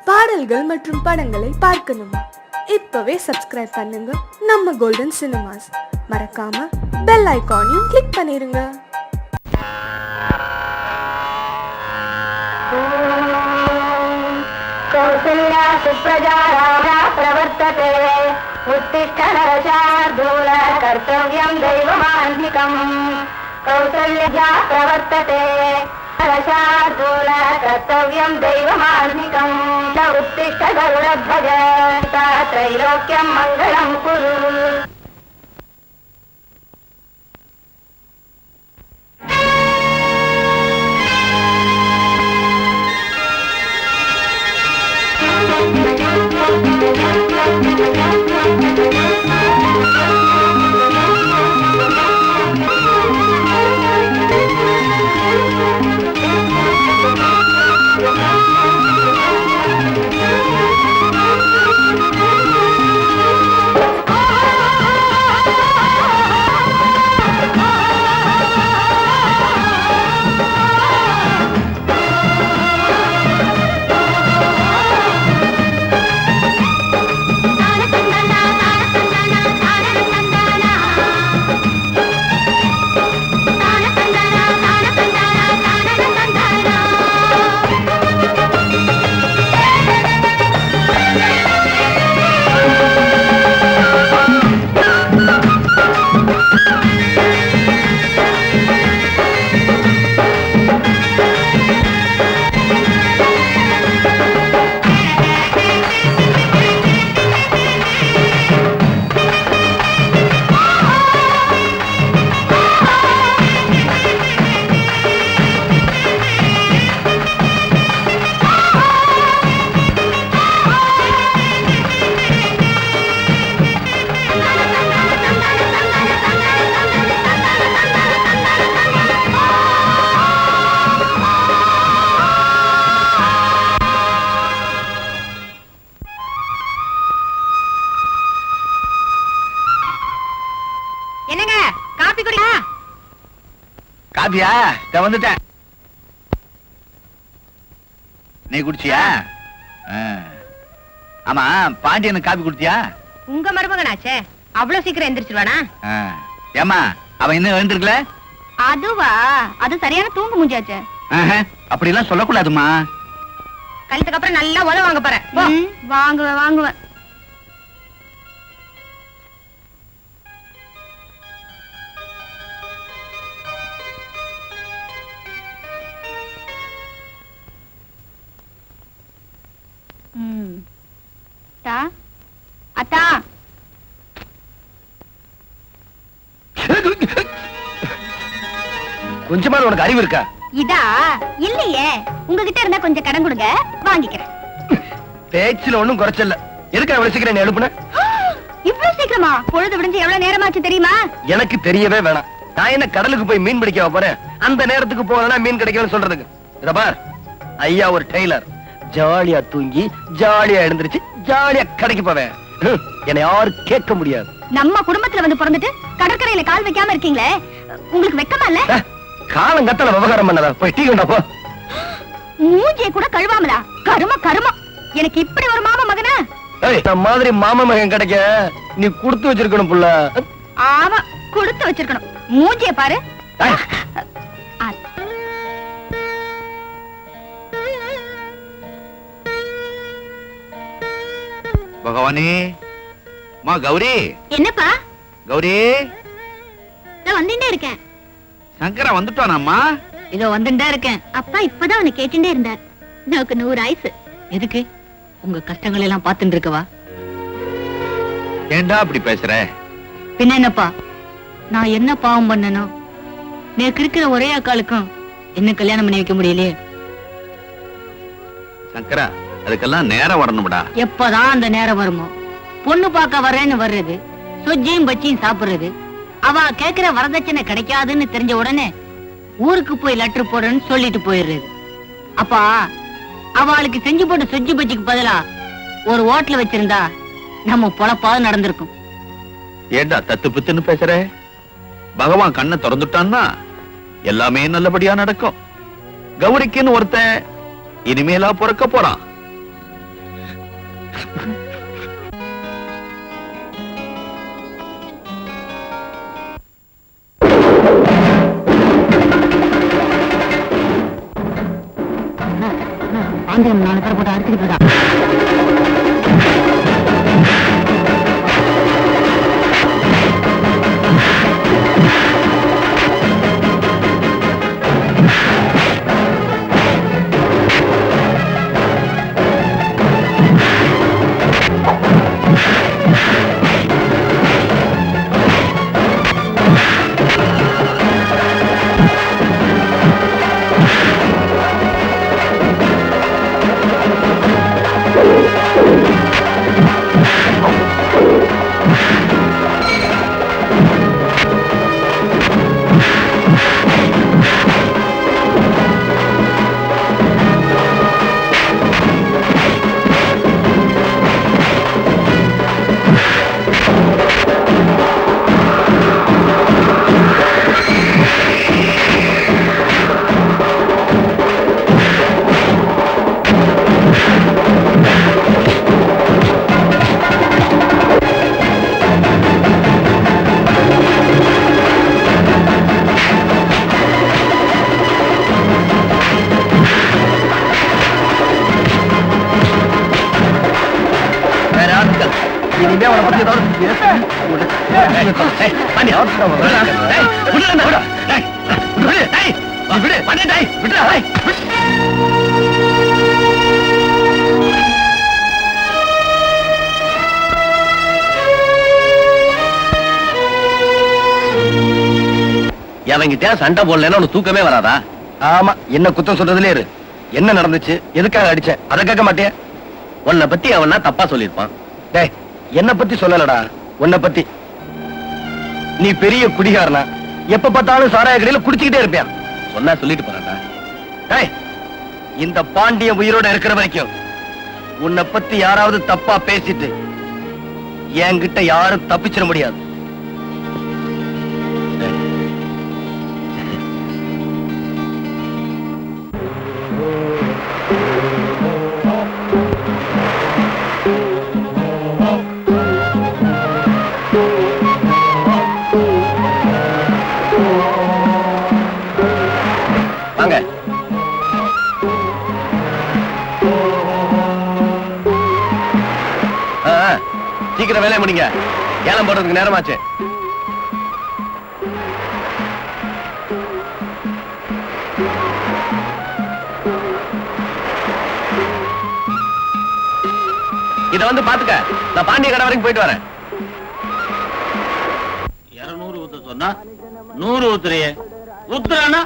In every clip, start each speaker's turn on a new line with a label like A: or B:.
A: பாடல்கள் மற்றும் படங்களை பார்க்கணுமா? இப்பவே சப்ஸ்கிரைப் பண்ணுங்க நம்ம கோல்டன் சினிமாஸ். மறக்காம பெல் ஐகானையும் கிளிக் பண்ணிருங்க.
B: கௌசல்யா சுப்ரஜா ராமா பிரவர்த்ததே உத்திஷ்ட நரசார்தூல கர்த்தவ்யம் தெய்வமான்விகம். கௌசல்யா பிரவர்த்ததே நரசார்தூல கர்த்தவ்யம் தெய்வமான்விகம். உத்திஷ்ட கருடத்வஜ த்ரைலோக்யம் மங்களம் குரு.
C: காபியா வந்துட்டேன். நீ குடிச்சியா? ஆமா, பாண்டியனுக்கு காபி குடிச்சியா?
B: உங்க மருமகனாச்சே, அவ்வளவு சீக்கிரம் எந்திரிச்சிருவானா?
C: ஏமா, அவன் இன்னும் எழுந்திருக்கல?
B: அதுவா, அது சரியான தூங்கு மூஞ்சாச்சே.
C: அப்படி எல்லாம் சொல்லக்கூடாதுமா.
B: கழுத்துக்கு அப்புறம் நல்லா உதவ வாங்க போறேன். வாங்குவேன். அத்தா,
C: கொஞ்சமா உனக்கு அறிவு இருக்கா?
B: இதா இல்லையே, உங்ககிட்ட இருந்தா கொஞ்சம் கடன் கொடுங்க, வாங்கிக்கிறேன்.
C: பேச்சுல ஒண்ணும் குறைச்சல. எதுக்கு அவ்வளவு சீக்கிரம் நீ எழுப்புன?
B: இவ்வளவு சீக்கிரமா? பொழுது விடிஞ்சு எவ்வளவு நேரமாச்சு தெரியுமா?
C: எனக்கு தெரியவே வேணாம். நான் என்ன கடலுக்கு போய் மீன் பிடிக்க போறேன்? அந்த நேரத்துக்கு போனா மீன் கிடைக்கும்னு சொல்றதுக்கு. இத பார், ஐயா ஒரு டெய்லர். ஜாலியா தூங்கி ஜாலியா எழுந்திருச்சு ஜாலியா கடைக்கு போவேன். என்னை யாரும் கேட்க முடியாது.
B: நம்ம குடும்பத்துல வந்து பிறந்துட்டு கடற்கரையில கால் வைக்காம இருக்கீங்களே, உங்களுக்கு வெக்கமா இல்ல?
C: காலம் கத்தல விவகாரம் பண்ணதா? போய் டீ கொண்டா போ.
B: மூஞ்சியை கூட கழுவாமலா? கருமம். எனக்கு இப்படி ஒரு மாமா மகனா?
C: இந்த மாதிரி மாமா மகன் கிடைக்க நீ கொடுத்து வச்சிருக்கணும் புள்ள.
B: ஆமா, கொடுத்து வச்சிருக்கணும். மூஞ்சியை பாரு.
C: பகவானே, மா கௌரி.
B: என்னப்பா?
C: கௌரி,
B: வந்துட்டே இருக்கேன்.
C: சங்கரா வந்துட்டானாம்மா?
B: இதோ வந்துட்டே இருக்கேன். அப்பா இப்பதான் அவனை கேட்டுட்டே இருந்தார். எனக்கு 100 ஆயுசு. எதுக்கு? உங்க கஷ்டங்கள் எல்லாம் பாத்துட்டு இருக்கவா?
C: ஏண்டா அப்படி பேசுற?
B: பின்ன என்னப்பா, நான் என்ன பாவம் பண்ணனும்? நேக்கு இருக்கிற ஒரே அக்காளுக்கும் என்ன கல்யாணம் பண்ணி வைக்க முடியலையே.
C: சங்கரா, அதுக்கெல்லாம் நேரம் வரணும்டா.
B: எப்பதான் அந்த நேரம் வருமோ? பொண்ணு பார்க்க வரேன்னு வர்றது, சொஜ்ஜியும் பச்சியும் சாப்பிடுறது, அவ கேக்குற வரதட்சணை கிடைக்காதுன்னு தெரிஞ்ச உடனே ஊருக்கு போய் லெட்டர் போடுறேன்னு சொல்லிட்டு போயிடுறது. அப்பா, அவளுக்கு செஞ்சு போட்ட சொஜ்ஜி பச்சிக்கு பதிலா ஒரு ஹோட்டல் வச்சிருந்தா நம்ம பொழப்பாவது நடந்திருக்கும்.
C: ஏண்டா தத்து பித்துன்னு பேசுற? பகவான் கண்ணை திறந்துட்டான்னா எல்லாமே நல்லபடியா நடக்கும். கௌரிக்குன்னு ஒருத்தன் இனிமேலா பிறக்க போறான்.
B: பாண்டியன் 4 பேர் போட்டு அடிச்சுக்கிட்டு இருக்கா.
C: இனிமே அவனை பத்தி ஏதாவது அவங்கிட்ட சண்டை போடலன்னா உனக்கு தூக்கமே வராதா? ஆமா, என்ன குத்தம் சொல்றதுல இரு. என்ன நடந்துச்சு, எதுக்காக அடிச்சேன், அதை கேட்க மாட்டியா? உன்னை பத்தி அவனா தப்பா சொல்லிருப்பான். டேய், என்ன பத்தி சொல்லலடா, உன்னை பத்தி. நீ பெரிய குடிகாரனா, எப்ப பார்த்தாலும் சாராய கடையில குடிச்சுக்கிட்டே இருப்பியா? சொன்னா சொல்லிட்டு போறான்டா. டேய், இந்த பாண்டியன் உயிரோட இருக்கிற வரைக்கும் உன்னை பத்தி யாராவது தப்பா பேசிட்டு என்கிட்ட யாரும் தப்பிச்சிட முடியாது. வாங்க. சீக்கிரம் வேலையை முடிங்க, ஏலம் போடுறதுக்கு நேரமாச்சு. இத வந்து பாத்துக்க, நான் பாண்டிய கடை வரைக்கும் போயிட்டு வரேன்.
D: 200 ஊத்த சொன்னா 100 ஊத்துறியே, ஊத்துறானா?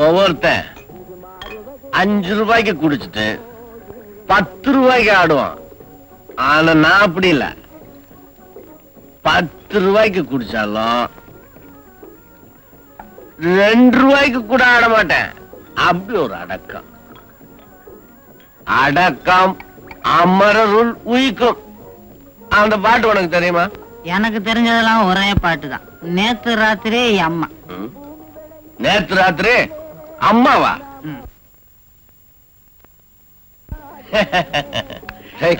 C: ஒவ்வொருத்தன் 5 ரூபாய்க்கு குடிச்சிட்டு 10 ரூபாய்க்கு ஆடுவான். ஆனா நான் அப்படி இல்ல, 10 ரூபாய்க்கு குடிச்சாலும் 2 ரூபாய்க்கு கூட ஆட மாட்டேன். அப்படி ஒரு அடக்கம். அடக்கம் அமரருள் உயிக்கும். அந்த பாட்டு உனக்கு தெரியுமா?
B: எனக்கு தெரிஞ்சதெல்லாம் ஒரே பாட்டு தான். நேத்து ராத்திரி அம்மா.
C: நேத்து ராத்திரி அம்மாவா?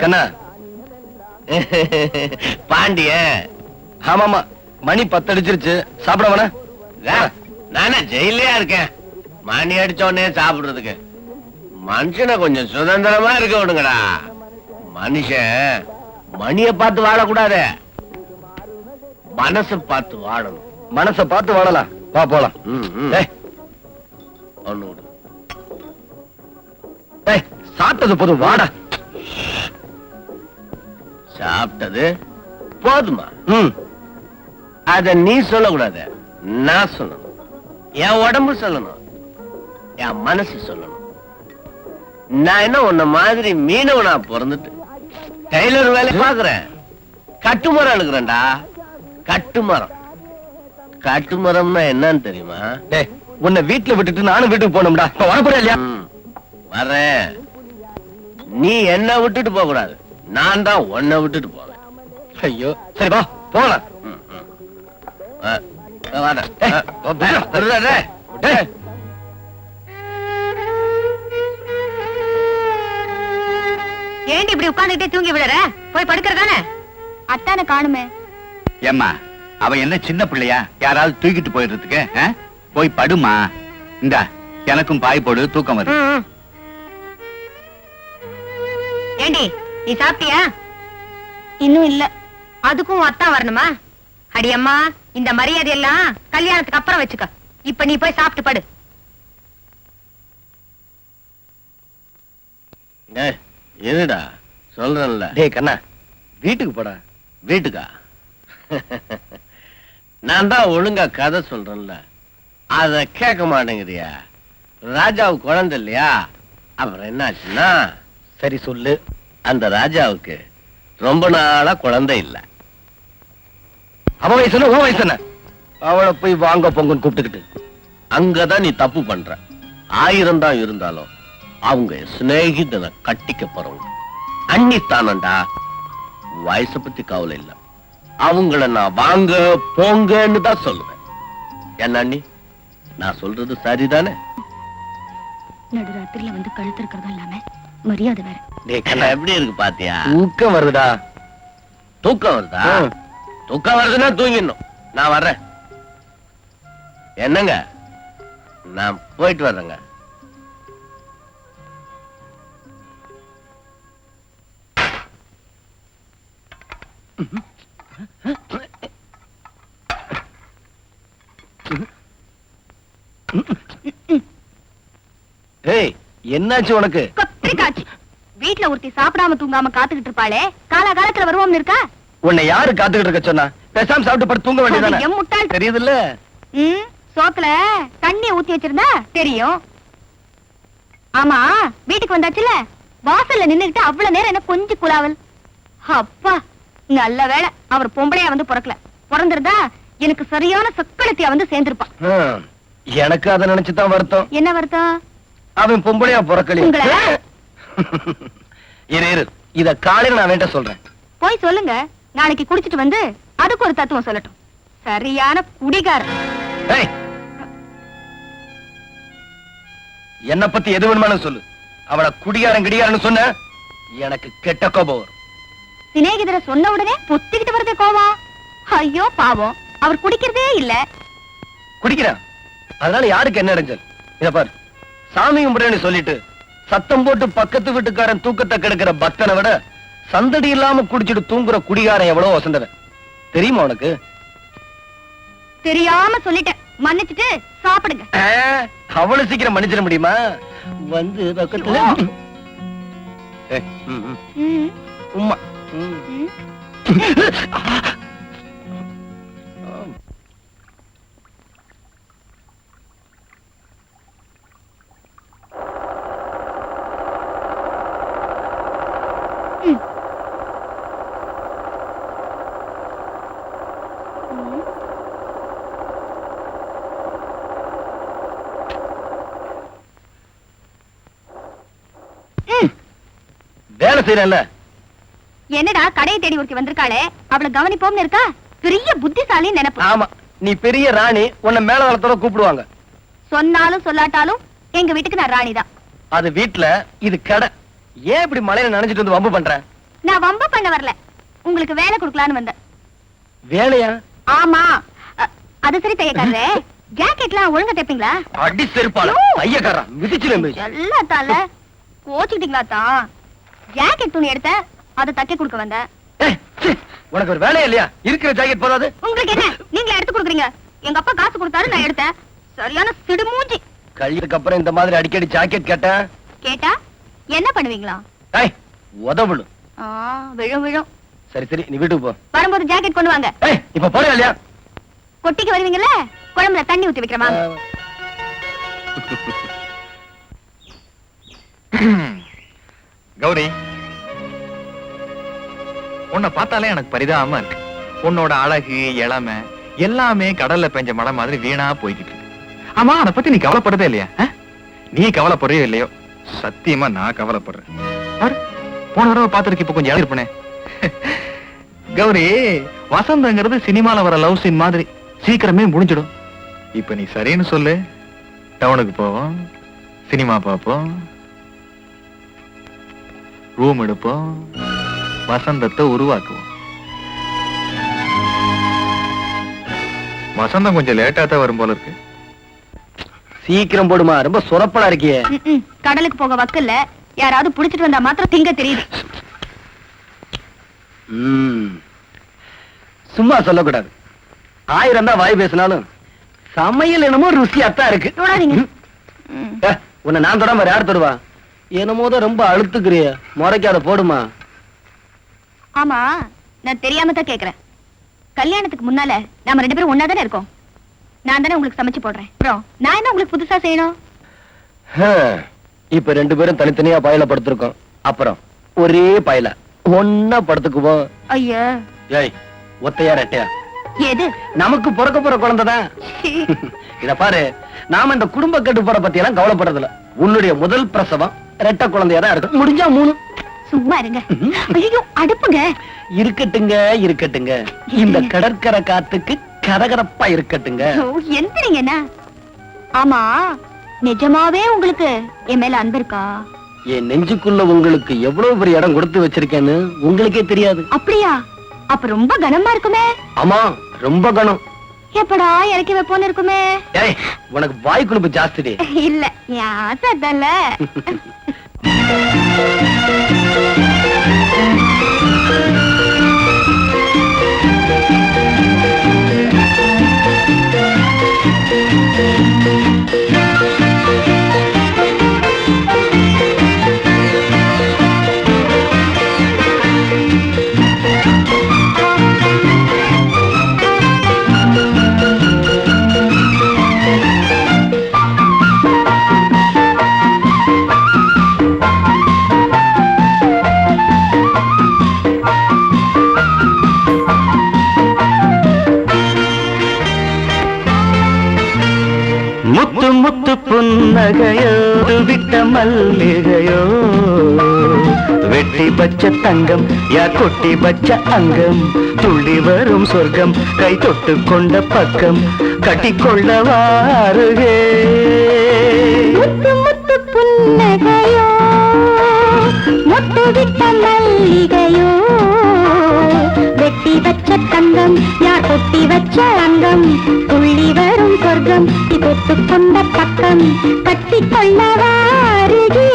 C: கண்ணா பாண்டிய. ஆமாமா, மணி 10 அடிச்சிருச்சு, சாப்பிட வேணா? நானே ஜெயிலையா இருக்கேன், மணி அடிச்ச உடனே சாப்பிடுறதுக்கு. மனுஷனை கொஞ்சம் சுதந்திரமா இருக்க விடுங்கடா. மனுஷன் மணிய பார்த்து வாழக்கூடாது, மனசை பார்த்து வாழணும். மனசை பார்த்து வாழலாம், வா போலாம். ஒண்ணு விடு. சாப்பிட்டது போதும், வாடா. சாப்பிட்டது போதுமா? அத நீ சொல்லக்கூடாது, நான் சொல்லணும். என் உடம்பு சொல்லணும், என் மனசு சொல்லணும். நான் என்ன உன்ன மாதிரி மீனவனா பிறந்துட்டு டெய்லர் வேலை பாக்குறேன்? கட்டுமரம் எழுக்கிறேன்டா, கட்டுமரம். கட்டுமரம்னா என்னன்னு தெரியுமா? உன்னை வீட்டுல விட்டுட்டு நானும் வீட்டுக்கு போகணும்டா. வரப்போற இல்லையா? வரேன். நீ என்ன விட்டுட்டு போக கூடாது, நான் தான் உன்னை விட்டுட்டு போவேன். ஐயோ, சரி வா போலாம். வாடா. வருடா, டேய். டேய்.
B: ஏண்டி இப்படி உட்கார்ந்துட்டே தூங்கி விடுற? போய் படுக்கிறதானே? அத்தான காணுமே.
E: ஏம்மா அவ என்ன சின்ன பிள்ளையா யாராவது தூக்கிட்டு போயிடுறதுக்கு? போய் படுமா. இந்த எனக்கும் பாய் போடு, தூக்கம் வருது.
B: ஏண்டி நீ சாப்பிட்டியா? இன்னும் இல்ல. அதுக்கும் அத்தா வரணுமா? அடியம்மா, இந்த மரியாதை எல்லாம் கல்யாணத்துக்கு அப்புறம் வச்சுக்க. இப்ப நீ போய் சாப்பிட்டு படு.
C: என்னடா சொல்றேன்ல. டேய் கண்ணா, வீட்டுக்கு போடா. வீட்டுக்கா? நான் தான் ஒழுங்கா கதை சொல்றேன்ல, அத கேட்க மாட்டேங்கிறியா? ராஜாவுக்கு குழந்தை இல்லையா? அப்புறம் என்னாச்சுன்னா, சரி சொல்லு. அந்த ராஜாவுக்கு ரொம்ப நாளா குழந்தை இல்ல. அவ வயசு என்ன, உன் வயசு என்ன? அவளை போய் வாங்க பொங்கன்னு கூப்பிட்டுக்கிட்டு அங்கதான் நீ தப்பு பண்ற. 1000 தான் இருந்தாலும் அவங்க சிநேகிதனை கட்டிக்க போறவங்க. அன்னித்தானண்டா. வயசை பத்தி கவலை இல்ல. அவங்கள நான் வாங்க போங்கன்னு தான் சொல்லுவேன். என்ன அண்ணி, நான் சொல்றது சரிதானே?
B: நடுராத்திரில வந்து கழுத்து இருக்கிறதா இல்லாம மரியாதை வேற.
C: எப்படி இருக்கு பாத்தியா? தூக்கம் வருதா? தூக்கம் வருதா? தூக்கம் வருதுன்னா தூங்கிடணும். நான் வர்றேன். என்னங்க, நான் போயிட்டு வர்றேங்க. ஏய், என்னாச்சு உனக்கு?
B: கொத்திரிக்காச்சு. வீட்டுல ஒருத்தி சாப்பிடாம தூங்காம காத்துக்கிட்டு இருப்பாளே, காலகாலத்துல வருவோம்னு இருக்கா?
C: உன்னை யாரு காத்துக்கிட்டு இருக்க சொன்னா? பேசாம சாப்பிட்டு படுத்து தூங்க வேண்டியதானே?
B: என் முட்டாள்.
C: தெரியுதுல்ல?
B: சோத்துல தண்ணி ஊத்தி வச்சிருந்தா தெரியும். ஆமா, வீட்டுக்கு வந்தாச்சுல, வாசல்ல நின்னுகிட்டு அவ்வளவு நேரம் என்ன கொஞ்சம் குலாவல். அப்பா, நல்ல வேளை அவர் பொம்பளையா வந்து பிறக்கல. பிறந்திருந்தா எனக்கு சரியான சக்களத்தியா வந்து சேர்ந்திருப்பான்.
C: எனக்கு அதை நினைச்சுதான் வருத்தம்.
B: என்ன வருத்தம்?
C: அவன் பொம்பளையா பிறக்கல. இரு, இத காலையில நான் வேண்ட சொல்றேன்.
B: போய் சொல்லுங்க. நாளைக்கு குடிச்சிட்டு வந்து அதுக்கு ஒரு தத்துவம் சொல்லட்டும். சரியான குடிகாரன்.
C: என்ன பத்தி எது வேணுமானு சொல்லு. அவளை குடிகாரன் கிடிகாரன்னு சொன்ன எனக்கு கெட்ட கோபம் வரும்.
B: சிநேகிதரை சொன்ன உடனே பொத்திக்கிட்டு வருது கோவம். ஐயோ பாவம், அவர் குடிக்கிறதே இல்ல.
C: குடிக்கிறான், அதனால யாருக்கு என்ன இடைஞ்சல்? இத பாரு, சாமி கும்பிடுன்னு சொல்லிட்டு சத்தம் போட்டு பக்கத்து வீட்டுக்காரன் தூக்கத்தை கெடுக்கிற பக்தனை விட சந்தடி இல்லாம குடிச்சிட்டு தூங்குற குடிகாரன் எவ்வளவு வசந்தவன் தெரியுமா உனக்கு?
B: தெரியாம சொல்லிட்டேன், மன்னிச்சுட்டு சாப்பிடுங்க.
C: அவ்வளவு சீக்கிரம் மன்னிச்சிட முடியுமா? வந்து பக்கத்துல உம்மா. வேலை செய்யறல.
B: என்னடா கடையை தேடி ஒருத்தி வந்திருக்காளே, அவளை கவனிப்போம்னு இருக்கா? பெரிய புத்திசாலி நினைப்பு.
C: ஆமா, நீ பெரிய ராணி, உன்னை மேல வளத்தோட கூப்பிடுவாங்க.
B: சொன்னாலும் சொல்லாட்டாலும் எங்க வீட்டுக்கு நான் ராணி தான்.
C: அது வீட்டுல, இது கடை. ஏன் இப்படி மழையில நனைஞ்சிட்டு வந்து வம்பு பண்ற?
B: நான் வம்பு பண்ண வரல, உங்களுக்கு வேலை கொடுக்கலான்னு வந்தேன்.
C: வேலையா?
B: ஆமா. அது சரி தையக்காரரே, ஜாக்கெட்லாம் ஒழுங்கா தைப்பீங்களா?
C: அடி செருப்பால தையக்காரா மிதிச்சில
B: எல்லாத்தால கோச்சுக்கிட்டீங்களா தான்? ஜாக்கெட் துணி எடுத்த, அதை தைக்க கொடுக்க வந்தேன்.
C: உனக்கு ஒரு வேலையா இல்லையா? இருக்கிற ஜாக்கெட் போதாது?
B: உங்களுக்கு என்ன, நீங்களே எடுத்து கொடுக்குறீங்க. எங்க அப்பா காசு கொடுத்தாரு, நான் எடுத்தேன். சரியான சிடுமூஞ்சி.
C: கல்யாணத்துக்கு அப்புறம் இந்த மாதிரி அடிக்கடி ஜாக்கெட் கேட்டேன்.
B: கேட்டா என்ன பண்ணுவீங்களா?
C: உதவிடும்.
B: விழும் விழும்.
C: சரி சரி, நீ வீட்டுக்கு போ.
B: வரும்போது ஜாக்கெட் கொண்டு வாங்க.
C: இப்ப போறியா இல்லையா?
B: கொட்டிக்கு வருவீங்கல்ல, குழம்புல தண்ணி ஊத்தி வைக்கிறமா?
E: கௌரி, உன்னை பார்த்தாலே எனக்கு பரிதாபமா இருக்கு. உன்னோட அழகு, இளமை எல்லாமே கடல்ல பெஞ்ச மழை மாதிரி வீணா போய்கிட்டு இருக்கு. ஆமா, அதை பத்தி நீ கவலைப்படுறதே இல்லையா? நீ கவலைப்படுறியோ இல்லையோ, சத்தியமா நான் கவலைப்படுறேன். போன தடவை பார்த்துருக்கு, இப்ப கொஞ்சம் இருப்பேனே. கௌரி, வசந்தங்கிறது சினிமால வர லவ் சீன் மாதிரி. சீக்கிரமே முடிஞ்சிடும். இப்ப நீ சரின்னு சொல்லு, டவுனுக்கு போவோம், சினிமா பார்ப்போம், ரூம் எடுப்போம், வசந்தத்தை உருவாக்குவோம். வசந்தம் கொஞ்சம் லேட்டா தான் வரும் போல இருக்கு.
C: சீக்கிரம் போடுமா, ரொம்ப சொரப்பலா இருக்கியே.
B: கடலுக்கு போக வக்கல்ல, யாராவது புடிச்சிட்டு வந்தா மாத்திரம் திங்க தெரியுது.
C: சும்மா சொல்லக்கூடாது. 1000 தான் வாய் பேசினாலும் சமையல் என்னமோ ருசியாத்தான் இருக்கு.
B: தொடாதீங்க.
C: உன்னை நான் தொடாம யார் தொடுவா? என்னமோதான் ரொம்ப அழுத்துக்கிறிய, முறைக்காத போடுமா.
B: ஆமா, நான் தெரியாம தான் கேக்குறேன். கல்யாணத்துக்கு முன்னால நாம 2 பேரும் ஒன்னா தானே இருக்கோம். நான் தானே உங்களுக்கு சமைச்சு போடுறேன். அப்புறம் நான் என்ன உங்களுக்கு புதுசா செய்யணும்?
C: இப்ப 2 பேரும் தனித்தனியா பாயில படுத்திருக்கோம். அப்புறம் ஒரே பாயில ஒன்னா படுத்துக்குவோம்.
B: ஐயா,
C: ஏய், ஒத்தையா ரெட்டையா?
B: எது?
C: நமக்கு பிறக்க போற குழந்தைதான். இத பாரு, நாம இந்த குடும்ப கட்டுப்பாட பத்தி எல்லாம் கவலைப்படுறதில்ல. உன்னுடைய முதல் பிரசவம் ரெட்டை குழந்தையா தான் இருக்கு. முடிஞ்சா 3.
B: சும்மா இருங்க. ஐயோ, அடுப்புங்க.
C: இருக்கட்டுங்க இருக்கட்டுங்க. இந்த கடற்கரை காத்துக்கு கரகரப்பா இருக்கட்டுங்க.
B: எந்திரிங்கண்ணா. ஆமா, நிஜமாவே உங்களுக்கு என் மேல அன்பு இருக்கா?
C: என் நெஞ்சுக்குள்ள உங்களுக்கு எவ்வளவு பெரிய இடம் கொடுத்து வச்சிருக்கேன்னு உங்களுக்கே தெரியாது.
B: அப்படியா? அப்ப ரொம்ப கனமா இருக்குமே.
C: ஆமா, ரொம்ப கனம்.
B: எப்படா இறக்கி வைப்போன்னு இருக்குமே.
C: ஏய், உனக்கு வாய் குழுப்பு ஜாஸ்தி.
B: இல்ல, யாசல்ல.
C: முத்து முத்து புன்னகையோ, விட்ட மல்லிகையோ, வெட்டி பச்ச தங்கம், யா கொட்டி பச்ச அங்கம், துள்ளி வரும் சொர்க்கம், கை தொட்டு கொண்ட பக்கம், கட்டிக்கொள்ள வாருகே.
B: முத்து முத்து புன்னகையோ, முட்டு விட்ட மல்லிகையோ, வெட்டி வச்ச தங்கம், யார் கொட்டி வச்ச அங்கம், துள்ளி வரும் சொர்க்கம், தொட்டு கொண்ட பக்கம், கட்டிக்கொள்ள வாருகே.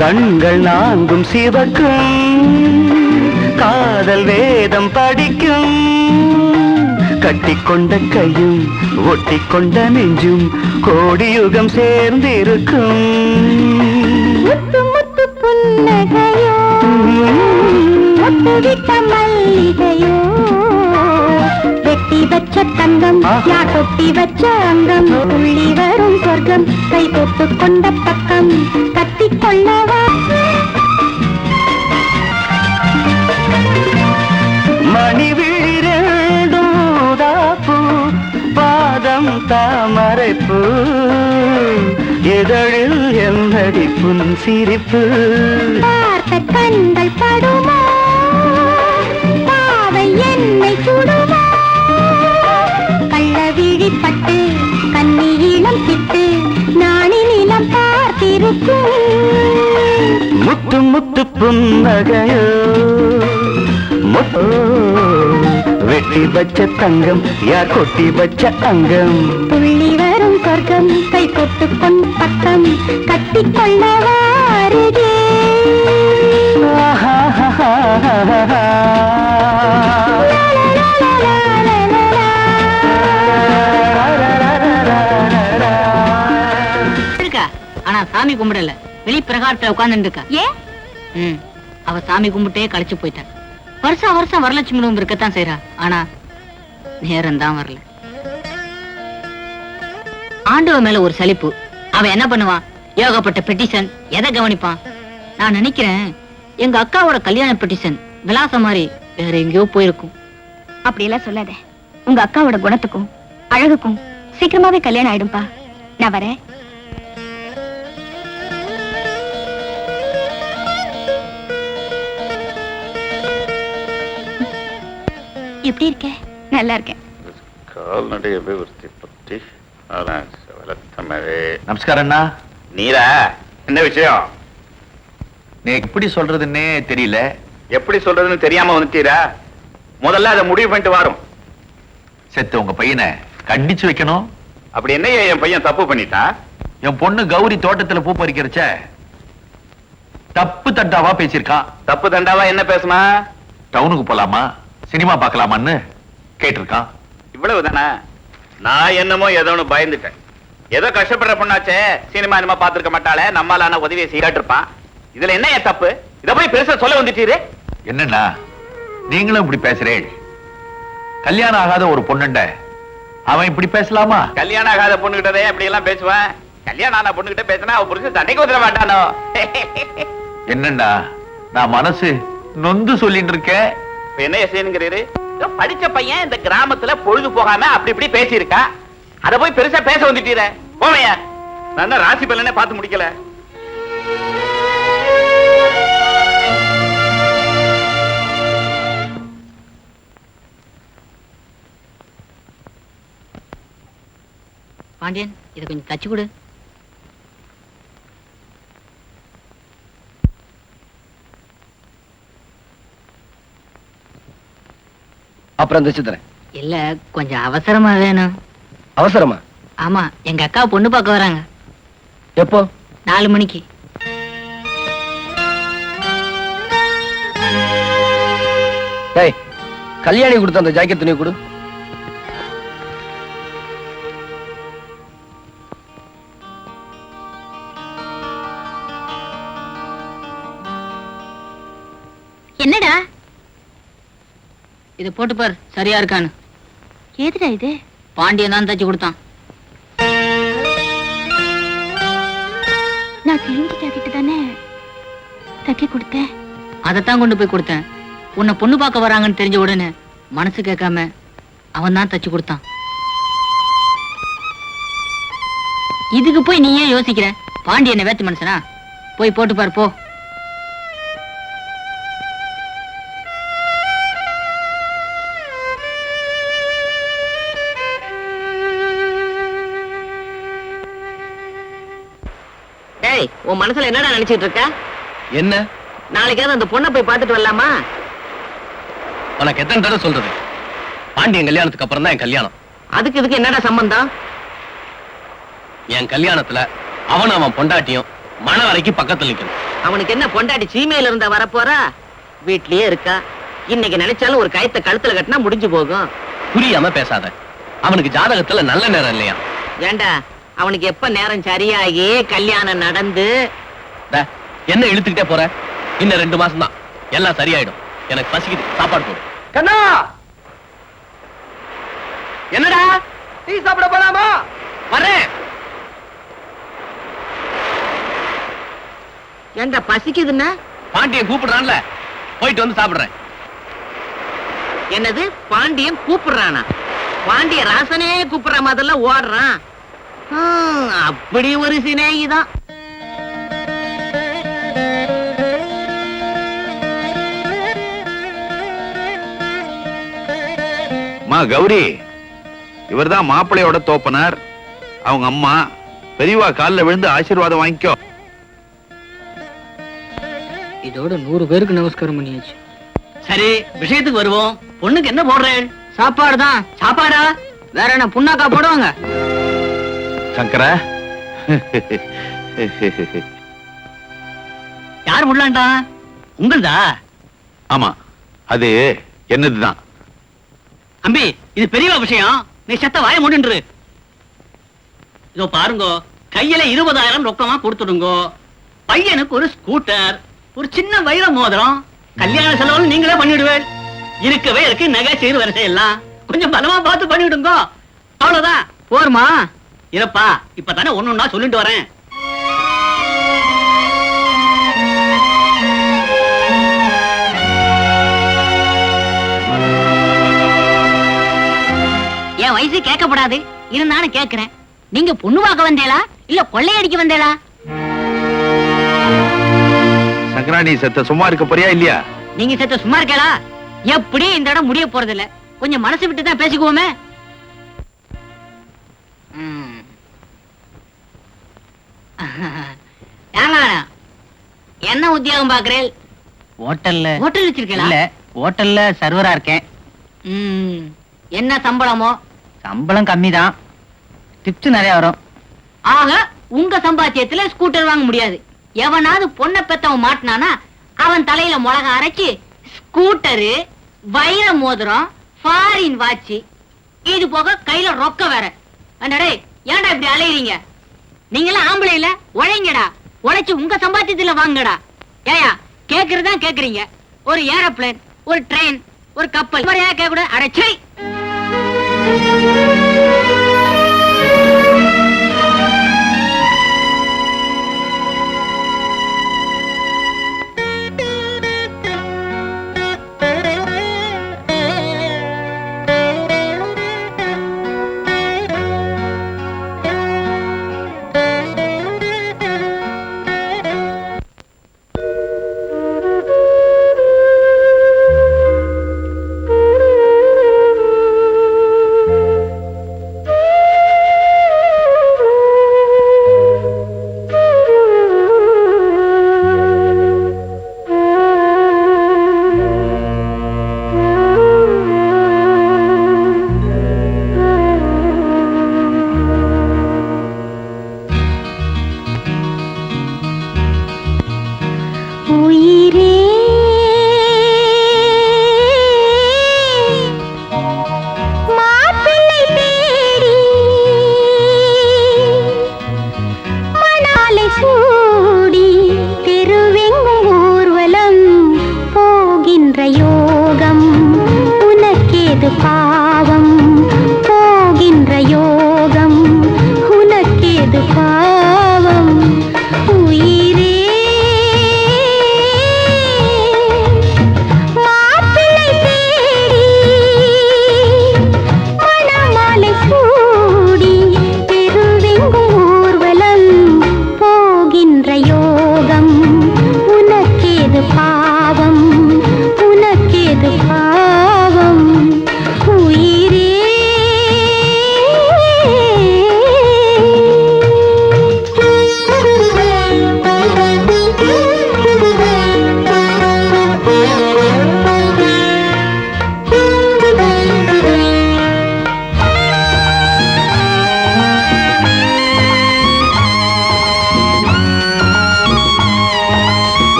C: கண்கள் நான்கும் சிவக்கும், காதல் வேதம் படிக்கும், கட்டிக்கொண்ட கையும் ஒட்டிக்கொண்ட நெஞ்சும் கோடியுகம் சேர்ந்திருக்கும்.
B: முத்து முத்து புன்னகையோ, முட்டு விட்ட மல்லிகையோ, வெட்டி வச்ச தங்கம், யா கொட்டி வச்ச அங்கம், துள்ளி வரும் சொர்க்கம், கை தொட்டு கொண்ட பக்கம், கட்டிக்கொள்ளவா.
C: மணி விழிரண்டும் தாப்பு, பாதம் தாமரைப்பு, இதழில் என்னடி புன் சிரிப்பு.
B: பார்த்த கண்கள் படுமா, பாவை என்னை சுடுமா, கள்ள விழிப்பட்டு கண்ணியிடம் கிட்டு நாணி நிலம் பார்த்திருக்கும்.
C: முத்து முத்து புன்னகையோ, முத்து வெட்டி வச்ச தங்கம், யார் கொட்டி வச்ச அங்கம்,
B: துள்ளி வரும் சொர்க்கம், கை கொட்டு கொண்ட பக்கம், கட்டிக்கொள்ள வாருகே.
C: ஆஹா
B: இருக்கா ஆனா சாமி கும்பிடல வெளி பிரகாரத்துல உட்கார்ந்து இருக்கா.
F: ஏன்?
B: அவ சாமி கும்பிட்டே கழிச்சு போயிட்டான். வருஷம் வருஷம் வரலட்சுமி நோம்பு இருக்கத்தான் செய்யறா. ஆனா நேரம் தான் வரல. ஆண்டவ மேல ஒரு சலிப்பு. அவன் என்ன பண்ணுவான்? ஏகப்பட்ட பெட்டிஷன். எதை கவனிப்பான்? நான் நினைக்கிறேன் எங்க அக்காவோட கல்யாண பெட்டிஷன் விலாசம் மாதிரி வேற எங்கேயோ போயிருக்கும்.
F: அப்படியெல்லாம் சொல்லாத. உங்க அக்காவோட குணத்துக்கும் அழகுக்கும் சீக்கிரமாவே கல்யாணம் ஆயிடும்பா. நான் வரேன். எப்படி இருக்க? நல்லா இருக்கேன்.
D: கால்நடை அபிவிருத்தி பற்றி
E: நமஸ்காரம் அண்ணா.
D: நீரா? என்ன விஷயம்?
E: நீ எப்படி சொல்றதுன்னே தெரியல.
D: எப்படி சொல்றதுன்னு தெரியாம வந்துட்டீரா? முதல்ல அதை முடிவு பண்ணிட்டு வரும்.
E: செத்து உங்க பையனை கண்டிச்சு வைக்கணும்.
D: அப்படி என்ன என் பையன் தப்பு பண்ணிட்டான்?
E: என் பொண்ணு கௌரி தோட்டத்துல பூ பறிக்கிறச்ச தப்பு தட்டாவா பேசியிருக்கான்.
D: தப்பு தண்டாவா என்ன பேசுனா?
E: டவுனுக்கு போலாமா, சினிமா பார்க்கலாமான்னு கேட்டிருக்கான்.
D: இவ்வளவுதானா? நான் என்னமோ ஏதோ ஒண்ணு பயந்துட்டேன். ஏதோ கஷ்டப்படுற பொண்ணாச்சே, சினிமா இனிமா பாத்துருக்க மாட்டாளே, நம்மளான உதவியை செய்யாட்டிருப்பான். இதுல என்ன என் தப்பு? இத போய் பெருசா சொல்ல வந்துட்டீரு.
E: என்னன்னா நீங்களும் இப்படி பேசுறேன். கல்யாணம் ஆகாத ஒரு பொண்ணுண்ட அவன் இப்படி பேசலாமா?
D: கல்யாணம் ஆகாத பொண்ணுகிட்டதே அப்படி எல்லாம் பேசுவேன். கல்யாணம் ஆன பொண்ணுகிட்ட பேசினா அவ புருஷன் சண்டைக்கு வந்துட மாட்டானோ?
E: என்னன்னா நான் மனசு நொந்து சொல்லிட்டு இருக்கேன்.
D: இப்ப என்ன செய்யணுங்கிறீரு? படிச்ச பையன் இந்த கிராமத்துல பொழுது போகாம அப்படி இப்படி பேசியிருக்கா. அத போய் பெருசா பேச வந்துட்டீர. போமையா, நான் ராசி பலனே பார்த்து முடிக்கல.
B: பாண்டியன், இதை கொஞ்சம் தச்சு கொடு.
C: அப்புறம் தச்சு தரேன்.
B: இல்ல, கொஞ்சம் அவசரமா வேணும்.
C: அவசரமா?
B: ஆமா, எங்க அக்கா பொண்ணு பார்க்க வராங்க.
C: எப்போ?
B: 4 மணிக்கு.
C: டேய், கல்யாணி கொடுத்த அந்த ஜாக்கெட் துணி கொடு.
F: என்னடா
B: இதை போட்டு பாரு, சரியா இருக்கான்னு.
F: ஏதுடா இது?
B: பாண்டியன் தான் தச்சு கொடுத்தான்.
F: நான் கிழிஞ்ச ஜாக்கெட்டு தானே தைக்க கொடுத்தேன்.
B: அதைத்தான் கொண்டு போய் கொடுத்தேன். உன்னை பொண்ணு பார்க்க வராங்கன்னு தெரிஞ்ச உடனே மனசு கேட்காம அவன் தான் தச்சு கொடுத்தான். இதுக்கு போய் நீ ஏன் யோசிக்கிற? பாண்டியனை வேத்து மனுஷனா? போய் போட்டு பாரு, போ. டேய், உன் மனசுல என்னடா நினைச்சிட்டு இருக்க?
C: என்ன?
B: நாளைக்காவது அந்த பொண்ணை போய் பார்த்துட்டு வரலாமா?
C: உனக்கு எத்தனை தடவை சொல்றது? பாண்டியன் கல்யாணத்துக்கு அப்புறம் தான் என் கல்யாணம்.
B: அதுக்கு இதுக்கு என்னடா சம்பந்தம்?
C: என் கல்யாணத்துல அவன் பொண்டாட்டியும் மன வரைக்கும் பக்கத்துல நிக்கணும்.
B: அவனுக்கு என்ன பொண்டாட்டி சீமையில இருந்தா வரப்போறா? வீட்லயே இருக்கா. இன்னைக்கு நினைச்சாலும் ஒரு கயத்தை கழுத்துல கட்டினா முடிஞ்சு போகும்.
C: புரியாம பேசாத. அவனுக்கு ஜாதகத்துல நல்ல நேரம் இல்லையா?
B: ஏண்டா, அவனுக்கு எப்ப நேரம் சரியாகி கல்யாணம் நடந்து
C: என்ன இழுத்துக்கிட்டே போற? இன்னும் 2 மாசம் தான், எல்லாம் சரியாயிடும். எனக்கு பசிக்குது, சாப்பாடு போடு. கண்ணா, என்னடா டீ சாப்பிட போலாமா? வரேன்.
B: ஏண்டா பசிக்குதுன்னா?
C: பாண்டியன் கூப்பிடுறான்ல, போயிட்டு வந்து சாப்பிடுறேன்.
B: என்னது, பாண்டியன் கூப்பிடுறானா? பாண்டிய ராசனே கூப்பிடுற மாதிரில ஓடுறான். அப்படி ஒரு சிநேகிதான்.
D: கௌரி, இவர்தான் மாப்பிள்ளையோட தோப்பனார். அவங்க அம்மா பெரியவா காலில் விழுந்து ஆசீர்வாதம் வாங்கிக்கோ.
B: இதோட 100 பேருக்கு நமஸ்காரம் பண்ணியாச்சு. சரி, விஷயத்துக்கு வருவோம். பொண்ணுக்கு என்ன போடுறேன்? சாப்பாடு தான். சாப்பாடா? வேற என்ன புண்ணாக்கா போடுவாங்க?
D: சங்கரா,
B: யார் முடலாண்டா? உங்கள்தா?
D: ஆமா, அது என்னதுதான்.
G: அம்பி, இது பெரிய விஷயம். நீ செத்த வாய மூடுன்று. இதோ பாருங்க, கையில 20,000 ரொக்கமா கொடுத்துடுங்கோ. பையனுக்கு ஒரு ஸ்கூட்டர், ஒரு சின்ன வைர மோதிரம், கல்யாண செலவு நீங்களே பண்ணிடுவேன். இருக்கவே இருக்கு நகை சீர் வரிசை எல்லாம். கொஞ்சம் பலமா பார்த்து பண்ணிவிடுங்க. அவ்வளவுதான்.
B: போருமா?
G: இருப்பா, இப்பதானே ஒண்ணுன்னா சொல்லிட்டு வரேன்.
B: என் வயசு கேட்கப்படாது, இருந்தாலும் கேட்கிறேன். நீங்க பொண்ணு பார்க்க வந்தேளா இல்ல கொள்ளையடிக்க வந்தேளா?
D: சங்கராணி செத்த சும்மா இருக்க போறியா இல்லையா?
B: நீங்க செத்த சும்மா இருக்கலா? எப்படி இந்த இடம் முடிய போறது இல்ல. கொஞ்சம் மனசு விட்டு தான் பேசிக்குவோமே. என்ன உத்தியோகம் பாக்குறேன்?
G: ஹோட்டல்ல
B: ஹோட்டல் வச்சிருக்கல?
G: இல்ல, ஹோட்டல்ல சர்வரா இருக்கேன்.
B: என்ன சம்பளமோ?
G: சம்பளம் கம்மிதான், டிப்ஸ் நிறைய வரும்.
B: ஆக உங்க சம்பாத்தியத்துல ஸ்கூட்டர் வாங்க முடியாது. எவனாவது பொண்ணை பெத்தவன் மாட்டினானா அவன் தலையில மிளகா அரைச்சு ஸ்கூட்டரு, வைர மோதிரம், ஃபாரின் வாட்சி, இது போக கையில ரொக்க வேற. அடடே, ஏன்டா இப்படி அலையறீங்க? நீங்களாம் ஆம்பளை இல்ல, உழைங்கடா. உழைச்சு உங்க சம்பாத்தியத்துல வாங்கடா. ஏயா கேக்குறதா கேக்குறீங்க? ஒரு ஏரோப்ளேன், ஒரு ட்ரெயின், ஒரு கப்பல் கேட்க கூட அடைச்சி.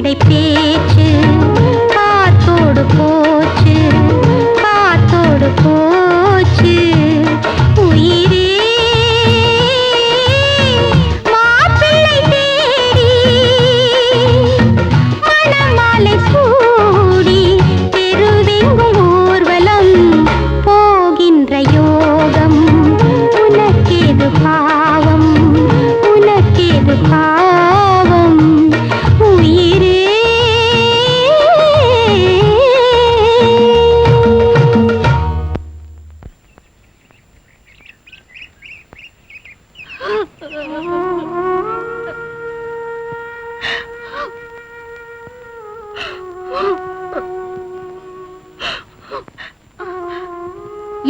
F: மேடை பேச்சு காத்தோடு போச்சு, காத்தோடு போச்சு. உயிரே மாப்பிள்ளை தேடி மணமாலை சூடி தெருவெங்கும் ஊர்வலம் போகின்ற யோகம் உனக்கேது பாவம், உனக்கேது பாவம். உயிரே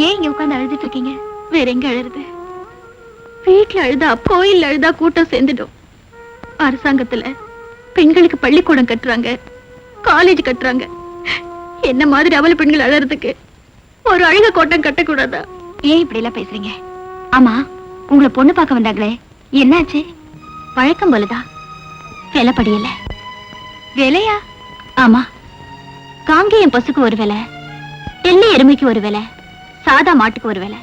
F: ஏன் இங்க உட்கார்ந்து அழுதுட்டு இருக்கீங்க? வேற எங்க அழுறது? வீட்டுல அழுதா கோயில் அழுதா கூட்டம் சேர்ந்துடும். அரசாங்கத்துல பெண்களுக்கு பள்ளிக்கூடம் கட்டுறாங்க, காலேஜ் கட்டுறாங்க. என்ன மாதிரி அவல பெண்கள் அழறதுக்கு ஒரு அழுக கோட்டம் கட்டக்கூடாதா? ஏன் இப்படி எல்லாம் பேசுறீங்க? ஆமா, உங்களை பொண்ணு பார்க்க வந்தாங்களே, என்னாச்சு? வழக்கம் போலதான், விலை படியல. விலையா? ஆமா, காங்கேயம் பசுக்கு ஒரு விலை, டெல்லி எருமைக்கு ஒரு விலை, சாதா மாட்டுக்கு ஒரு விலை.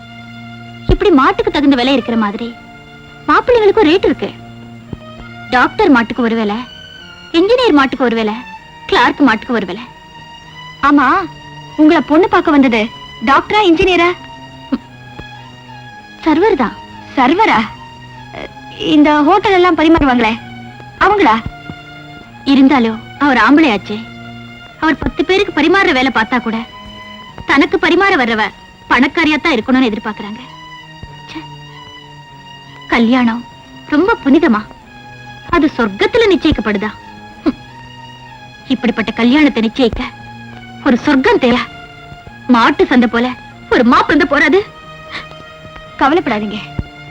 F: இப்படி மாட்டுக்கு தகுந்த விலை இருக்கிற மாதிரி மாப்பிள்ளைகளுக்கும் ரேட் இருக்கு. டாக்டர் மாட்டுக்கு ஒரு விலை, இன்ஜினியர் மாட்டுக்கு ஒரு விலை, கிளார்க் மாட்டுக்கு ஒரு விலை. ஆமா, உங்களை பொண்ணு பார்க்க வந்தது டாக்டரா இன்ஜினியரா? சர்வர் தான். சர்வரா? இந்த ஹோட்டல் எல்லாம் பரிமாறுவாங்களே அவங்களா? இருந்தாலும் அவர் ஆம்பளையாச்சே. அவர் 10 பேருக்கு பரிமாறுற வேலை பார்த்தா கூட தனக்கு பரிமாற வர்றவ பணக்காரியாத்தான் இருக்கணும்னு எதிர்பார்க்கறாங்க. கல்யாணம் ரொம்ப புனிதமா, அது சொர்க்கத்துல நிச்சயிக்கப்படுதா? இப்படிப்பட்ட கல்யாணத்தை நிச்சயிக்க ஒரு சொர்க்கம் தேவை. மாட்டு சந்தை போல ஒரு மாப்பிள்ளை போறாது. கவலைப்படாதீங்க,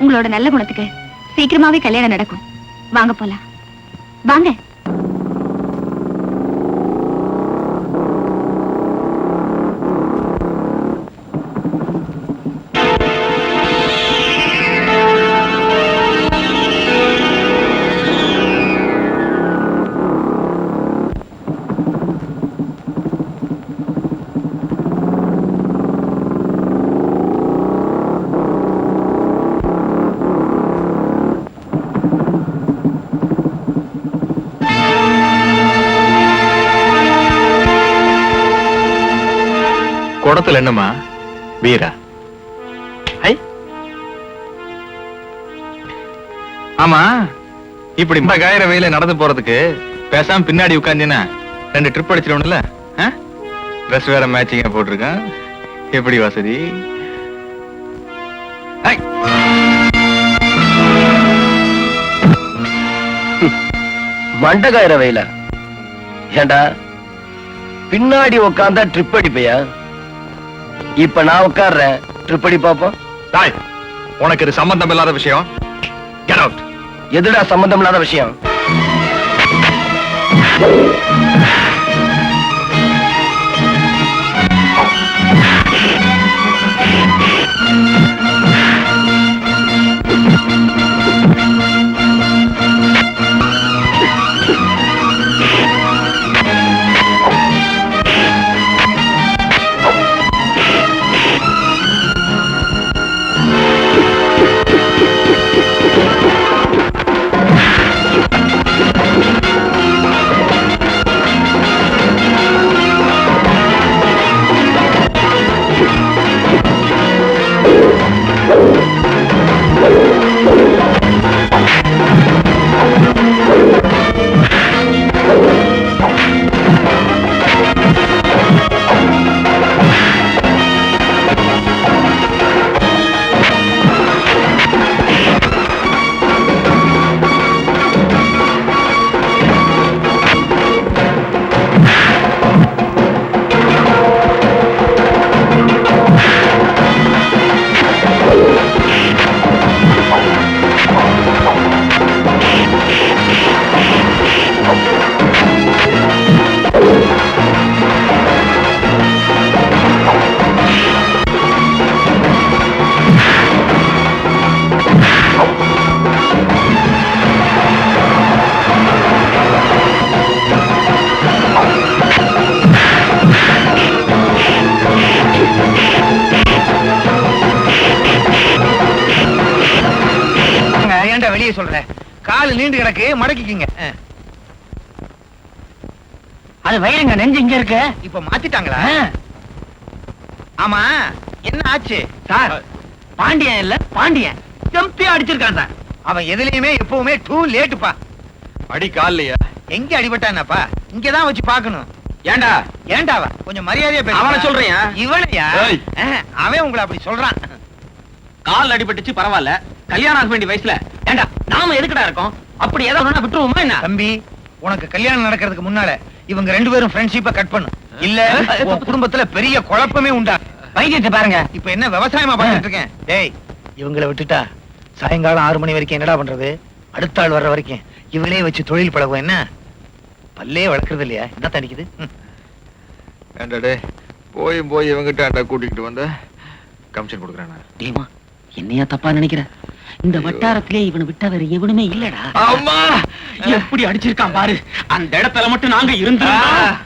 F: உங்களோட நல்ல குணத்துக்கு சீக்கிரமாவே கல்யாணம் நடக்கும். வாங்க போலாம், வாங்க.
E: குடத்துல என்னமா வீரா? ஆமா, இப்படி காயிற வெயில நடந்து போறதுக்கு பேசாம பின்னாடி உட்கார்ந்தீங்கன்னா 2 ட்ரிப் அடிச்சிடணும்ல. ட்ரெஸ் வேற மேட்சிங்கா போட்டிருக்கான், எப்படி வசதி?
C: மண்டகாயிர வெயில ஏண்டா பின்னாடி உட்கார்ந்தா ட்ரிப் அடிப்பையா? இப்ப நான் உட்கார்றேன், ட்ரிப் அடி பாப்போம்.
E: டாய், உனக்கு இது சம்பந்தம் இல்லாத விஷயம். Get out.
C: எதுடா சம்பந்தம் இல்லாத விஷயம்?
E: என்னைய சொல்ற? காலு நீண்டு கிடக்கு, மடக்கிக்கிங்க.
B: அது வயிறுங்க, நெஞ்சு இங்க இருக்கு.
E: இப்ப மாத்திட்டாங்களா? ஆமா, என்ன ஆச்சு
B: சார், பாண்டியன் இல்ல பாண்டியன் ஜம்பியா அடிச்சிருக்கான் சார்.
E: அவன் எதுலயுமே எப்பவுமே டூ லேட்டுப்பா.
C: அடி கால்லையா?
E: எங்க அடிபட்டானப்பா? இங்கதான் வச்சு பாக்கணும்.
C: ஏண்டா?
E: ஏண்டாவா? கொஞ்சம் மரியாதையா பேசு.
C: அவனை சொல்றியா?
E: இவனையா?
C: ஏய்.
E: அவன் உங்களை அப்படி சொல்றான்.
G: கால் அடிபட்டுச்சு பரவாயில்ல, கல்யாணம் ஆக வேண்டிய வயசுல ஏண்டா நாம எதுக்குடா இருக்கோம்? அப்படி ஏதாவது விட்டுருவோமா என்ன?
E: தம்பி, உனக்கு கல்யாணம் நடக்கிறதுக்கு முன்னால இவங்க 2 பேரும் ஃப்ரெண்ட்ஷிப்பை கட் பண்ணு. இல்ல உன் குடும்பத்துல பெரிய குழப்பமே உண்டா.
B: வைத்தியத்தை பாருங்க.
E: இப்ப என்ன விவசாயமா பண்ணிட்டு இருக்கேன்? டேய், இவங்களை விட்டுட்டா சாயங்காலம் 6 மணி வரைக்கும் என்னடா பண்றது? அடுத்த ஆள் வர்ற வரைக்கும் இவளே வச்சு தொழில் பழகும். என்ன பல்லே வளர்க்கறது இல்லையா? என்ன தணிக்குது?
H: ஏண்டாடே, போய் இவங்கிட்ட கூட்டிகிட்டு வந்த கமிஷன் கொடுக்குறேன்.
B: டேமா, என்னையா தப்பா நினைக்கிற? இந்த வட்டாரத்திலே இவனை விட்டா வேற எவனுமே இல்லடா.
G: அம்மா எப்படி அடிச்சிருக்கான் பாரு. அந்த இடத்துல மட்டும் நாங்க இருந்தா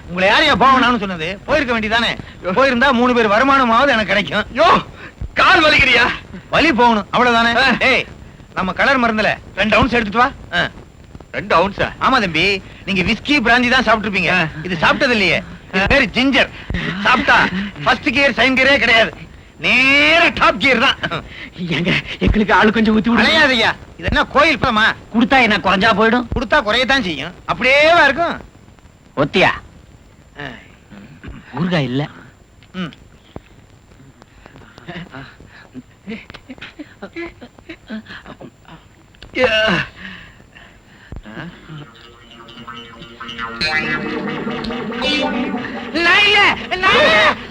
E: உங்களை யாரையா போகணும்னு சொன்னது? போயிருக்க வேண்டியதானே. போயிருந்தா 3 பேர் வருமானமாவது எனக்கு கிடைக்கும்.
C: யோ, கால் வலிக்கிறியா?
E: வலி போகணும், அவ்வளவுதானே. டேய், நம்ம கலர் மருந்துல 2 ounce எடுத்துட்டு வா.
H: 2 ounce?
E: ஆமா தம்பி, நீங்க விஸ்கி பிராந்தி தான் சாப்பிட்டுருப்பீங்க. இது சாப்பிட்டது இல்லையே. இது பேரு ஜிஞ்சர். சாப்பிட்டா ஃபர்ஸ்ட் கியர் செகண்ட் கியரே கிடையாது, நேர டாப் கியர் தான்.
G: எங்க எங்களுக்கு ஆளு கொஞ்சம் ஊத்தி விடு.
E: அலையாதையா, இது என்ன கோயில் பழமா?
B: குடுத்தா என்ன குறைஞ்சா போயிடும்?
E: கொடுத்தா குறையத்தான் செய்யும். அப்படியேவா இருக்கும்?
B: ஒத்தியா ஊறுகாய் இல்ல.
E: ம்.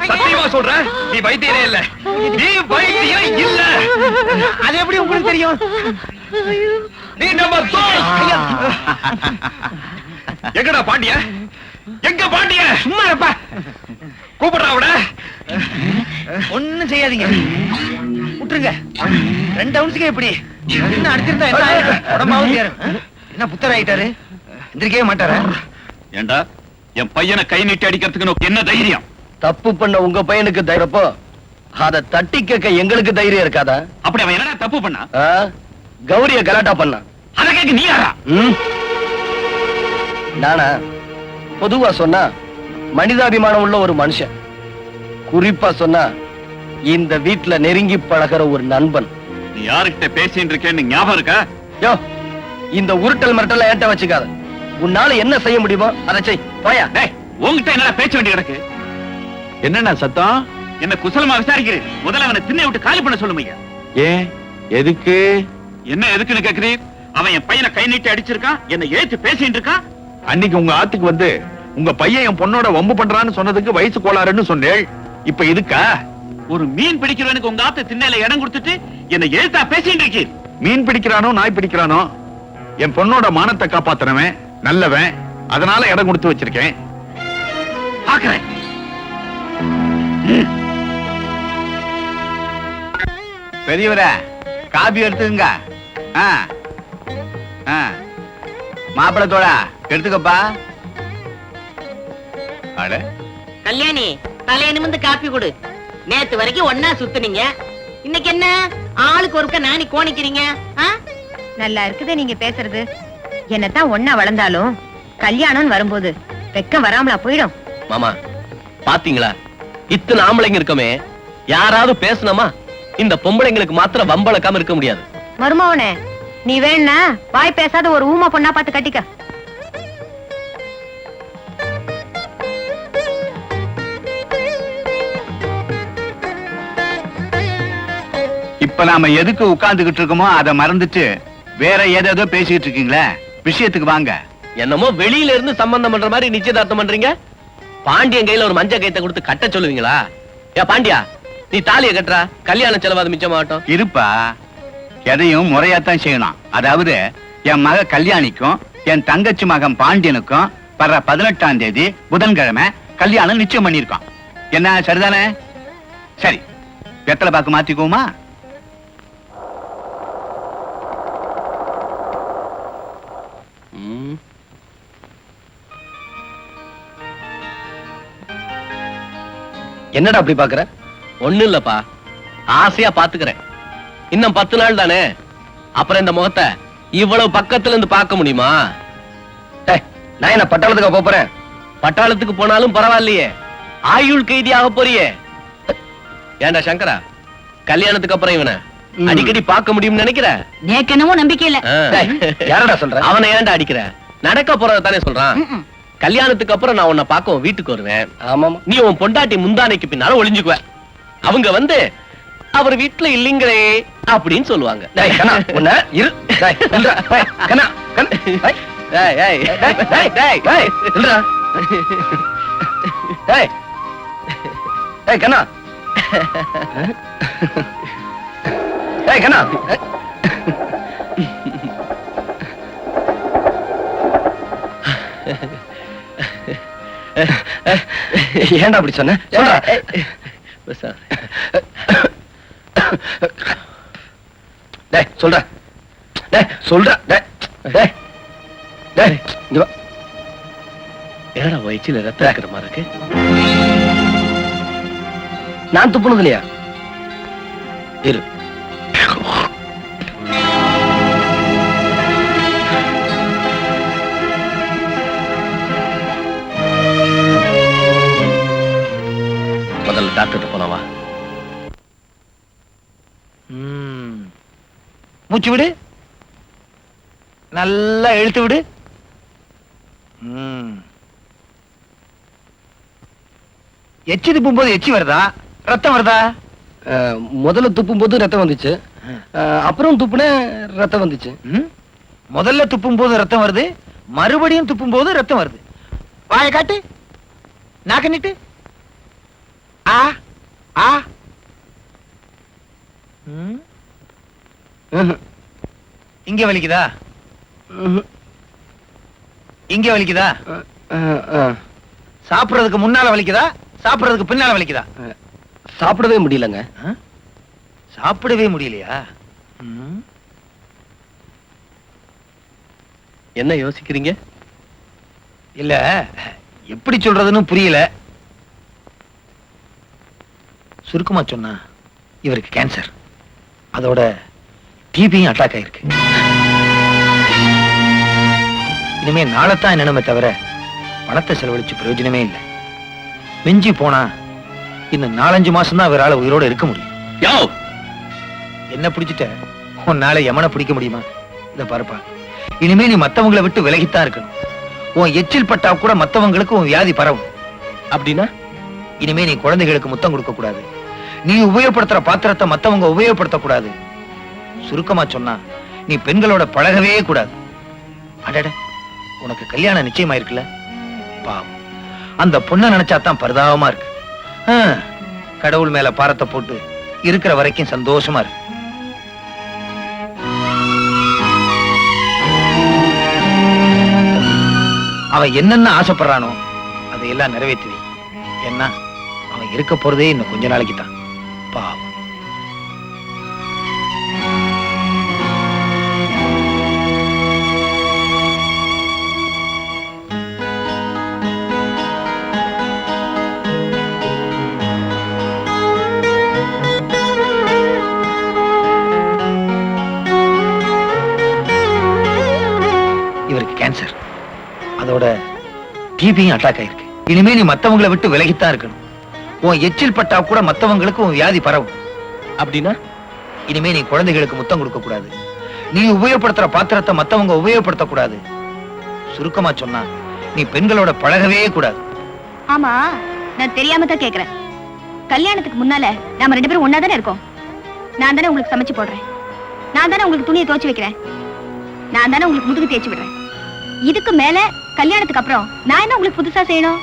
C: சத்தியமா சொல்றேன், நீ வைத்தியரே இல்ல. நீ வைத்தியம் இல்ல.
E: அது எப்படி உங்களுக்கு தெரியும்?
C: நீ நம்ம தோல். எங்கடா பாண்டிய? எங்க பாண்டிய?
E: சும்மா இருப்பா.
C: கூப்பிடுறா அவட.
E: ஒண்ணும் செய்யாதீங்க, விட்டுருங்க. 2 ounce எப்படி? என்ன அடிச்சிருந்தா என்ன ஆயிருக்கும்? உடம்பாவது ஏறும். என்ன புத்தர் ஆயிட்டாரு? எந்திரிக்கவே மாட்டாரா?
D: ஏண்டா என் பையனை கை நீட்டி அடிக்கிறதுக்கு உனக்கு என்ன தைரியம்?
C: தப்பு பண்ண உங்க பையனுக்கு தைரியப்போ அத தட்டி கேட்க எங்களுக்கு தைரியம் இருக்காதா?
D: அப்படி அவன் என்னடா தப்பு பண்ணா?
C: கௌரிய கலாட்டா பண்ணா.
D: அத கேட்க நீ யாரா?
C: நானா? பொதுவா சொன்னா மனிதாபிமானம் உள்ள ஒரு மனுஷன், குறிப்பா சொன்னா இந்த வீட்டுல நெருங்கி பழகிற ஒரு நண்பன்.
D: நீ யாருக்கிட்ட பேசிட்டு இருக்கேன்னு ஞாபகம் இருக்கா?
C: யோ, இந்த உருட்டல் மிரட்டல் ஏன்ட்ட வச்சுக்காத. உன்னால என்ன செய்ய முடியுமோ அதை செய். போயா.
D: டேய், உன்கிட்ட என்னடா பேச்ச வேண்டி கிடக்கு?
H: என்னண்ணா சத்தம்?
D: என்ன குசலமா விசாரிக்கிறேன். முதல்ல அவனை திண்ணை விட்டு காலி பண்ண சொல்லுமையா.
H: ஏன், எதுக்கு?
D: என்ன எதுக்குன்னு கேக்குறீர்? அவன் என் பையனை கை நீட்டி அடிச்சிருக்கான், என்ன ஏத்து பேசிட்டு இருக்கான்.
H: அன்னைக்கு உங்க ஆத்துக்கு வந்து உங்க பையன் என் பொண்ணோட வம்பு பண்றான்னு சொன்னதுக்கு வயசு கோளாறுன்னு சொன்னேள். இப்ப இதுக்கா?
D: ஒரு மீன் பிடிக்கிறவனுக்கு உங்க ஆத்து திண்ணையில இடம் கொடுத்துட்டு என்ன ஏத்தா பேசிட்டு இருக்கீர்.
H: மீன் பிடிக்கிறானோ நாய் பிடிக்கிறானோ, என் பொண்ணோட மானத்தை காப்பாத்துறவன் நல்லவன், அதனால இடம் கொடுத்து வச்சிருக்கேன்.
D: பாக்குறேன்.
E: பெரியவரே, காபி எடுத்துங்க. மாப்பிளத்தோட எடுத்துக்கப்பா.
H: அட,
B: கல்யாணி, தலையை நிமிந்து காப்பி கொடு. நேத்து வரைக்கும் ஒன்னா சுத்துனீங்க, இன்னைக்கு என்ன ஆளுக்கு ஒருக்க நானி கோணிக்கிறீங்க?
I: நல்லா இருக்குது நீங்க பேசுறது. என்னத்தான் ஒன்னா வளர்ந்தாலும் கல்யாணம் வரும்போது வெக்கம் வராமலா போயிடும்.
C: மாமா, பாத்தீங்களா இத்தனை ஆம்பளைங்க இருக்கமே, யாராவது பேசணுமா? இந்த பொம்பளைங்களுக்கு மாத்திரம் வம்பளக்காம இருக்க முடியாது.
I: மருமவனே, நீ வேணா வாய் பேசாத ஒரு ஊமா பொண்ணா பார்த்து கட்டிக்க.
D: இப்ப நாம எதுக்கு உட்கார்ந்துகிட்டு இருக்கோமோ அதை மறந்துட்டு வேற ஏதேதோ பேசிட்டு இருக்கீங்களே, விஷயத்துக்கு வாங்க.
C: என்னமோ வெளியில இருந்து சம்பந்தம் பண்ற மாதிரி நிச்சயதார்த்தம் பண்றீங்க. பாண்டியன் கையில ஒரு மஞ்ச கைத்தை கொடுத்து கட்ட சொல்லுவீங்களா? ஏ பாண்டியா, நீ தாலியை கட்டுறா, கல்யாண செலவாது மிச்சமாகட்டும்.
D: இருப்பா, எதையும் முறையாத்தான் செய்யணும். அதாவது என் மக கல்யாணிக்கும் என் தங்கச்சி மகன் பாண்டியனுக்கும் வர்ற 18ஆம் தேதி புதன்கிழமை கல்யாணம் நிச்சயம் பண்ணிருக்கோம். என்ன சரிதானே? சரி, வெத்தலை பாக்கு மாத்திக்குவோமா?
C: என்னடா அப்படி பாக்குற? ஒண்ணு இல்லப்பா, ஆசையா பாத்துக்கிறேன். இன்னும் 10 நாள் தானே, அப்புறம் இந்த முகத்தை இவ்வளவு பக்கத்துல இருந்து பார்க்க முடியுமா? நான் என்ன பட்டாளத்துக்கு போறேன்? பட்டாளத்துக்கு போனாலும் பரவாயில்லையே, ஆயுள் கைதியாக போறியே. ஏண்டா சங்கரா, கல்யாணத்துக்கு அப்புறம் இவனை அடிக்கடி பார்க்க முடியும்னு நினைக்கிற?
B: எனக்கு என்னமோ நம்பிக்கை இல்ல.
C: யாரடா சொல்ற? அவனை ஏன்டா அடிக்கிற? நடக்க போறத தானே சொல்றான். கல்யாணத்துக்கு அப்புறம் நான் உன்னை பார்க்க உன் வீட்டுக்கு வருவேன். ஆமா, நீ உன் பொண்டாட்டி முந்தானைக்கு பின்னால ஒளிஞ்சுக்குவ. அவங்க வந்து அவர் வீட்டுல இல்லீங்களே அப்படின்னு சொல்லுவாங்க. ஏன்டா அப்படி சொன்ன? சொல்ற என்னடா வயிற்றுல ரத்தம் இருக்கிற மாதிரி இருக்கு? நான் துப்புனது இல்லையா? இரு. முதல்ல டாக்டர் போனவா.
E: மூச்சு விடு, நல்லா இழுத்து விடு. எச்சி துப்பும் போது எச்சி வருதா, ரத்தம் வருதா?
C: முதல்ல துப்பும் போது ரத்தம் வந்துச்சு, அப்புறம் துப்புன ரத்தம் வந்துச்சு.
E: முதல்ல துப்பும் போது ரத்தம் வருது, மறுபடியும் துப்பும் போது ரத்தம் வருது. வாயை காட்டு, நாக்க நீட்டு. ஆ ஆ. இங்க வலிக்குதா? இங்க வலிக்குதா? சாப்பிடுறதுக்கு முன்னால வலிக்குதா, சாப்பிடுறதுக்கு பின்னால வலிக்குதா?
C: சாப்பிடவே முடியலங்க.
E: சாப்பிடவே முடியலையா?
C: என்ன யோசிக்கிறீங்க?
E: இல்ல, எப்படி சொல்றதுன்னு புரியல. சுருக்கமா சொன்னா இவருக்கு கேன்சர், அதோட டிபியும் அட்டாக் ஆயிருக்கு. இனிமே நாளைத்தான் என்னமே தவிர பணத்தை செலவழிச்சு பிரயோஜனமே இல்லை. மிஞ்சி போனா இன்னும் 4-5 மாசம் தான் அவரால் உயிரோட இருக்க முடியும். என்ன பிடிச்சிட்ட உன்னால யமனை பிடிக்க முடியுமா? இத பாருப்பா, இனிமே நீ மத்தவங்களை விட்டு விலகித்தான் இருக்கணும். உன் எச்சில் பட்டா கூட மத்தவங்களுக்கு உன் வியாதி பரவும்.
C: அப்படின்னா
E: இனிமே நீ குழந்தைகளுக்கு முத்தம் கொடுக்க கூடாது, நீ உபயோகப்படுத்துற பாத்திரத்தை மத்தவங்க உபயோகப்படுத்த கூடாது. சுருக்கமா சொன்னா நீ பெண்களோட பழகவே கூடாது. அடட, உனக்கு கல்யாணம் நிச்சயமாயிருக்குல்ல? பாவம், அந்த பொண்ணை நினைச்சாதான் பரிதாபமா இருக்கு. கடவுள் மேல பாரத்தை போட்டு இருக்கிற வரைக்கும் சந்தோஷமா இருக்கு. அவன் என்னென்ன ஆசைப்படுறானோ அதையெல்லாம் நிறைவேற்றி. ஏன்னா அவன் இருக்க போறதே இன்னும் கொஞ்ச நாளைக்கு தான். பாவம். இவருக்கு கேன்சர், அதோட டிபியும் அட்டாக் ஆயிருக்கு. இனிமே நீ மத்தவங்களை விட்டு விலகித்தான் இருக்கணும். உன் எச்சில் பட்டா கூட மத்தவங்களுக்கு உன் வியாதி பரவும்.
C: அப்படின்னா
E: இனிமே நீ குழந்தைகளுக்கு முத்தம் கொடுக்க கூடாது, நீ உபயோகப்படுத்துற பாத்திரத்தை மத்தவங்க உபயோகப்படுத்த கூடாது. சுருக்கமா சொன்னா நீ பெண்களோட பழகவே கூடாது.
F: ஆமா, நான் தெரியாம தான் கேக்குறேன். கல்யாணத்துக்கு முன்னால நாம 2 பேரும் ஒன்னா தானே இருக்கோம். நான் தானே உங்களுக்கு சமைச்சு போடுறேன், நான் தானே உங்களுக்கு துணியை துவைச்சு வைக்கிறேன், நான் தானே உங்களுக்கு முதுகு தேய்ச்சி விடுறேன். இதுக்கு மேல கல்யாணத்துக்கு அப்புறம் நான் என்ன உங்களுக்கு புதுசா செய்யணும்?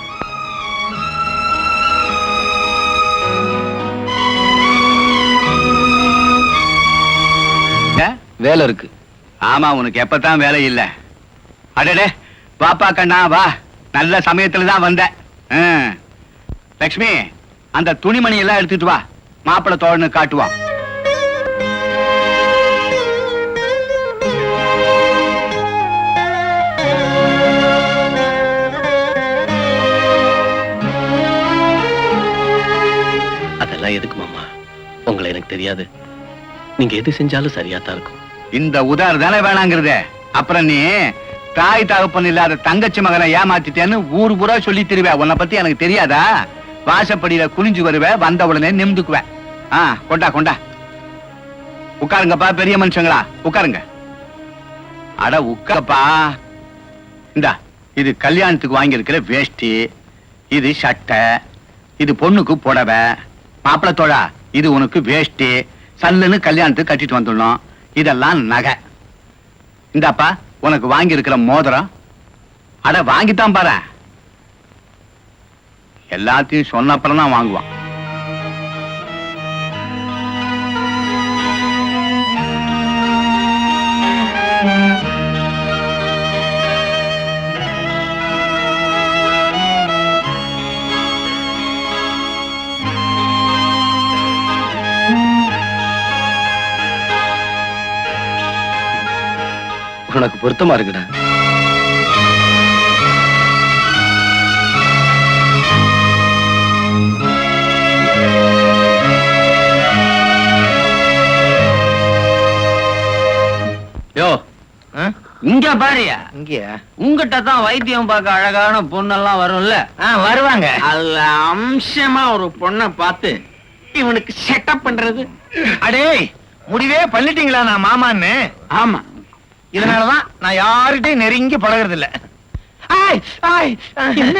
C: வேலை இருக்கு.
D: ஆமா, உனக்கு எப்பதான் வேலை இல்ல? அடடே, வாப்பா கண்ணா வா, நல்ல சமயத்துல தான் வந்த. லட்சுமி, அந்த துணிமணி எல்லாம் எடுத்துட்டு வா, மாப்பிள்ளை தோழனு காட்டுவான்.
C: அதெல்லாம் எதுக்கு மாமா? உங்களை எனக்கு தெரியாது. நீங்க எது செஞ்சாலும் சரியா தான் இருக்கும்.
D: இந்த உதார் தானே வேணாங்கிறதே. அப்புறம் நீ தாய் தகப்பன் இல்லாத தங்கச்சி மகனை ஏமாத்திட்டேன்னு ஊர் பூரா சொல்லி திருவே. உன்னை பத்தி எனக்கு தெரியாதா? வாசப்படியில குனிஞ்சு வருவே, வந்த உடனே நிமிந்துக்குவேன். கொண்டா கொண்டா, உட்காருங்கப்பா பெரிய மனுஷங்களா, உட்காருங்க. அட உட்காப்பா. இந்தா, இது கல்யாணத்துக்கு வாங்கி இருக்கிற வேஷ்டி, இது சட்டை, இது பொண்ணுக்கு புடவை. மாப்பிள தோழா, இது உனக்கு வேஷ்டி, சல்லுன்னு கல்யாணத்துக்கு கட்டிட்டு வந்துடணும். இதெல்லாம் நகை. இந்தாப்பா உனக்கு வாங்கி இருக்கிற மோதிரம். அட வாங்கித்தான் பாரு. எல்லாத்தையும் சொன்ன அப்புறம் தான் வாங்குவான்.
C: உனக்கு பொருத்தமா இருக்குடா.
G: யோ, இங்க பாரியா,
E: இங்கயா?
G: உங்ககிட்ட தான் வைத்தியம் பார்க்க அழகான பொண்ணெல்லாம் வரும்ல.
E: வருவாங்க.
G: அதுல அம்சமா ஒரு பொண்ணை பார்த்து இவனுக்கு செட்டப் பண்றது.
E: அடே, முடிவே பண்ணிட்டீங்களா நான் மாமான்னு?
G: ஆமா,
E: இதனாலதான் நான் யார்கிட்டயும் நெருங்கி பழகிறது இல்ல. என்ன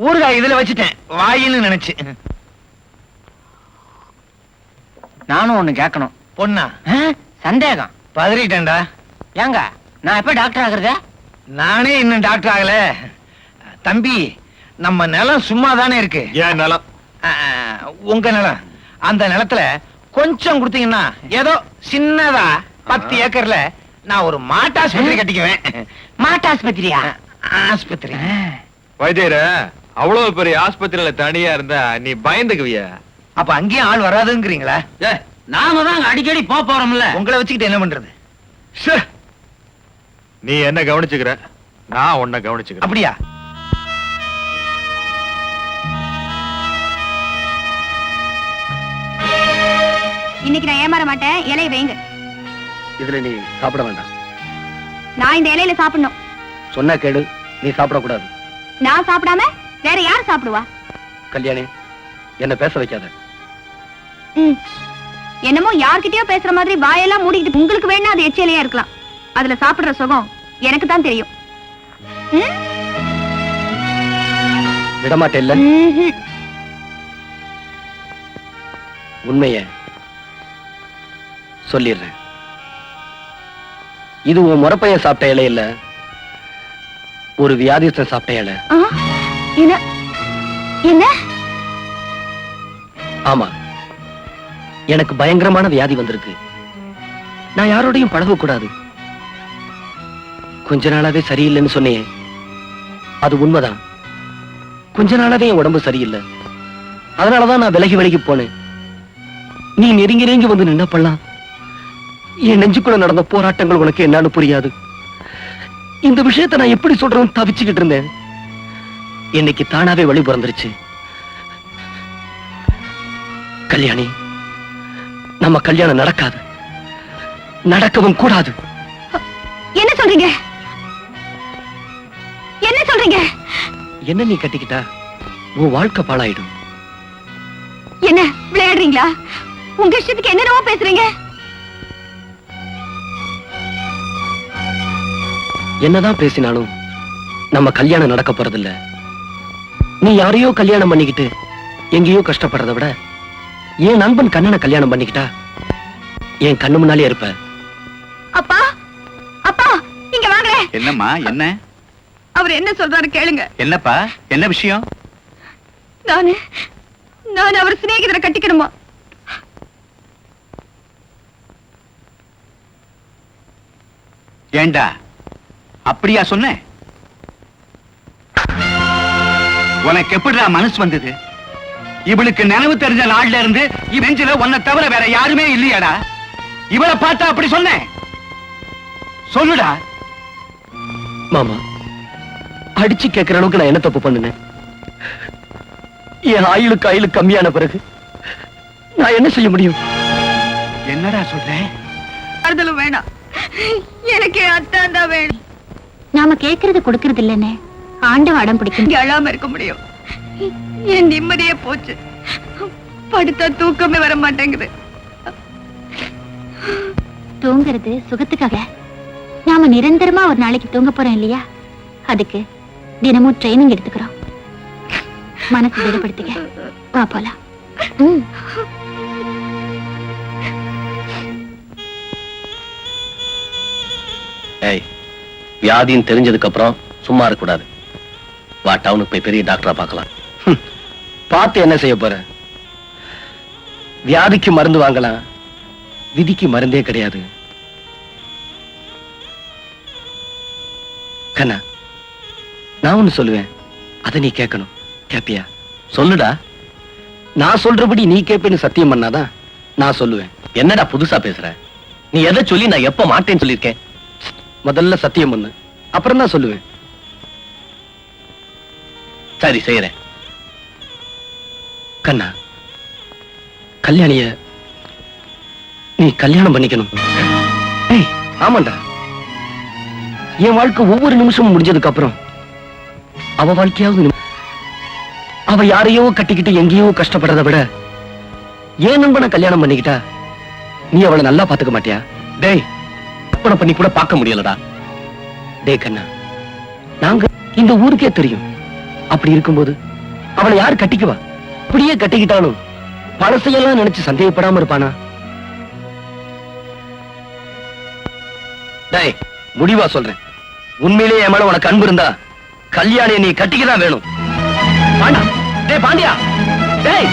E: ஊறுகாய் இதுல வச்சுட்டேன் வாயின்னு நினைச்சு.
B: நானும் ஒண்ணு கேட்கணும்.
E: பொண்ணா?
B: சந்தேகம்.
E: பதறிட்டேன்டா.
B: ஏங்க, நான் எப்ப டாக்டர் ஆகுறத?
E: நானே இன்னும் டாக்டர் ஆகல. தம்பி, நம்ம நிலம் சும்மா தானே இருக்கு.
H: ஏன் நிலம்?
E: உங்க நிலம். அந்த நிலத்துல கொஞ்சம் கொடுத்தீங்கன்னா ஏதோ சின்னதா 10 ஏக்கர்ல நான் ஒரு மாட்டாஸ்பத்திரி கட்டிக்குவேன்.
B: மாட்டாஸ்பத்திரியா?
E: ஆஸ்பத்திரி.
H: வைத்தியர, அவ்வளவு பெரிய ஆஸ்பத்திரியில தனியா இருந்தா நீ பயந்துக்குவிய.
E: அப்ப அங்கேயும் ஆள் வராதுங்கிறீங்களா?
G: நாம தான் அடிக்கடி போறோம்ல.
E: உங்களை வச்சுக்கிட்டு என்ன பண்றது?
H: நீ என்ன கவனிச்சுக்கிற, நான் உன்னை கவனிச்சுக்கிறேன்.
E: அப்படியா?
F: இன்னைக்கு நான் ஏமாற மாட்டேன். இலையை வைங்க.
C: இதுல நீ சாப்பிட வேண்டாம்.
F: நான் இந்த இலையில சாப்பிடணும்.
C: சொன்னா கேடு, நீ சாப்பிடக்கூடாது.
F: நான் சாப்பிடாம வேற யார் சாப்பிடுவா?
C: கல்யாணி, என்ன பேச வைக்காத.
F: என்னமோ யார்கிட்டயோ பேசுற மாதிரி வாயெல்லாம் மூடிக்கிட்டு உங்களுக்கு வேணா அது எச்சிலையா இருக்கலாம். அதுல சாப்பிடுற சுகம் எனக்கு தான் தெரியும்.
C: விடமாட்டே இல்ல? உண்மைய சொல்லிடுறேன். இது உன் முறப்பைய சாப்பிட்ட இலை இல்ல, ஒரு வியாதிஸ்தன் சாப்பிட்ட இலை.
F: என்ன என்ன?
C: ஆமா, எனக்கு பயங்கரமான வியாதி வந்திருக்கு. நான் யாரோடையும் பழகக்கூடாது. கொஞ்ச நாளாவே சரியில்லைன்னு சொன்னேன். அது உண்மைதான். கொஞ்ச நாளாவே என் உடம்பு சரியில்லை. அதனாலதான் நான் விலகி போனேன். நீ நெருங்கி வந்து நின்னப்பலாம். என் நெஞ்சுக்குள்ள நடந்த போராட்டங்கள் உனக்கு என்னன்னு புரியாது. இந்த விஷயத்தை நான் எப்படி சொல்றேன்னு தவிச்சுக்கிட்டு இருந்தேன். இன்னைக்கு தானாவே வழி பிறந்துருச்சு. கல்யாணி, நம்ம கல்யாணம் நடக்காது, நடக்கவும் கூடாது.
F: என்ன சொல்றீங்க? என்ன சொல்றீங்க?
C: என்ன நீ கட்டிக்கிட்டா உன் வாழ்க்கை பாழாயிடும்.
F: என்ன விளையாடுறீங்களா? உங்க இஷ்டத்துக்கு என்னென்னவோ பேசுறீங்க.
C: என்னதான் பேசினாலும் நம்ம கல்யாணம் நடக்க போறதில்ல. நீ யாரையோ கல்யாணம் பண்ணிக்கிட்டு எங்கேயோ கஷ்டப்படுறத விட என் நண்பன் கண்ணனை கல்யாணம் பண்ணிக்கிட்டா என் கண்ணு முன்னாலே இருப்ப.
F: அப்பா, அப்பா, இங்க வாங்க.
D: என்னம்மா, என்ன?
F: அவர் என்ன சொல்றாரு கேளுங்க.
D: என்னப்பா, என்ன விஷயம்?
F: நான் அவர் சிநேகிதரை கட்டிக்கணுமா?
D: ஏண்டா அப்படியா சொன்ன? உனக்கு எப்படிடா மனசு வந்தது? இவளுக்கு நினைவு தெரிஞ்ச நாள்ல இருந்து இவெஞ்சில உன்னை தவிர வேற யாருமே இல்லையாடா? இவளை பார்த்தா அப்படி சொன்ன? சொல்லுடா.
C: மாமா, அடிச்சு கேட்கிற அளவுக்கு நான் என்ன தப்பு பண்ணுனேன்? என் ஆயுளுக்கு கம்மியான பிறகு நான் என்ன செய்ய முடியும்?
D: என்னடா சொல்ற?
F: ஆறுதலும் வேணாம், எனக்கு என் அத்தான் தான் வேணும்.
B: நாம கேக்குறது கொடுக்கறது இல்லன்னு ஆண்டவ அடம் பிடிக்கும்.
F: இங்க அழாம இருக்க முடியும். என் நிம்மதியே போச்சு. படுத்தா தூக்கமே வர மாட்டேங்குது.
B: தூங்குறது சுகத்துக்காக. நாம நிரந்தரமா ஒரு நாளைக்கு தூங்க போறோம் இல்லையா? அதுக்கு தினமும் ட்ரைனிங் எடுத்துக்கிறோம். மனசு திடப்படுத்திக்க. வா போலாம்.
C: ஏய், வியாதின்னு தெரிஞ்சதுக்கு அப்புறம் சும்மா இருக்க கூடாது. வா, டவுனுக்கு போய் பெரிய டாக்டரா பார்க்கலாம். பார்த்து என்ன செய்ய போற? வியாதிக்கு மருந்து வாங்கலாம், விதிக்கு மருந்தே கிடையாது. கண்ணா, நான் ஒண்ணு சொல்லுவேன், அதை நீ கேட்கணும். கேப்பியா? சொல்லுடா. நான் சொல்றபடி நீ கேப்பேன்னு சத்தியம் பண்ணாதான் நான் சொல்லுவேன். என்னடா புதுசா பேசுற? நீ எதை சொல்லி நான் எப்ப மாட்டேன்னு சொல்லியிருக்கேன்? முதல்ல சத்தியம் பண்ணு, அப்புறம் தான் சொல்லுவேன். சரி, செய்யறேன். கண்ணா, கல்யாணிய நீ கல்யாணம் பண்ணிக்கணும். ஏய், ஆமாண்டா. என் வாழ்க்கை ஒவ்வொரு நிமிஷமும் முடிஞ்சதுக்கு அப்புறம் அவ வாழ்க்கையாவது அவ யாரையோ கட்டிக்கிட்டு எங்கேயோ கஷ்டப்படுறத விட ஏன் நண்பனை கல்யாணம் பண்ணிக்கிட்டா நீ அவளை நல்லா பாத்துக்க மாட்டியா? டேய், கற்பனை பண்ணி கூட பார்க்க முடியலடா. டேய் கண்ணா, நாங்க இந்த ஊருக்கே தெரியும். அப்படி இருக்கும்போது அவளை யார் கட்டிக்குவா? அப்படியே கட்டிக்கிட்டாலும் பழசையெல்லாம் நினைச்சு சந்தேகப்படாம இருப்பானா? டேய், முடிவா சொல்றேன், உண்மையிலேயே என் மேல உனக்கு அன்பு இருந்தா கல்யாணியை நீ கட்டிக்கதான் வேணும். பாண்டா, டேய் பாண்டியா, டேய்.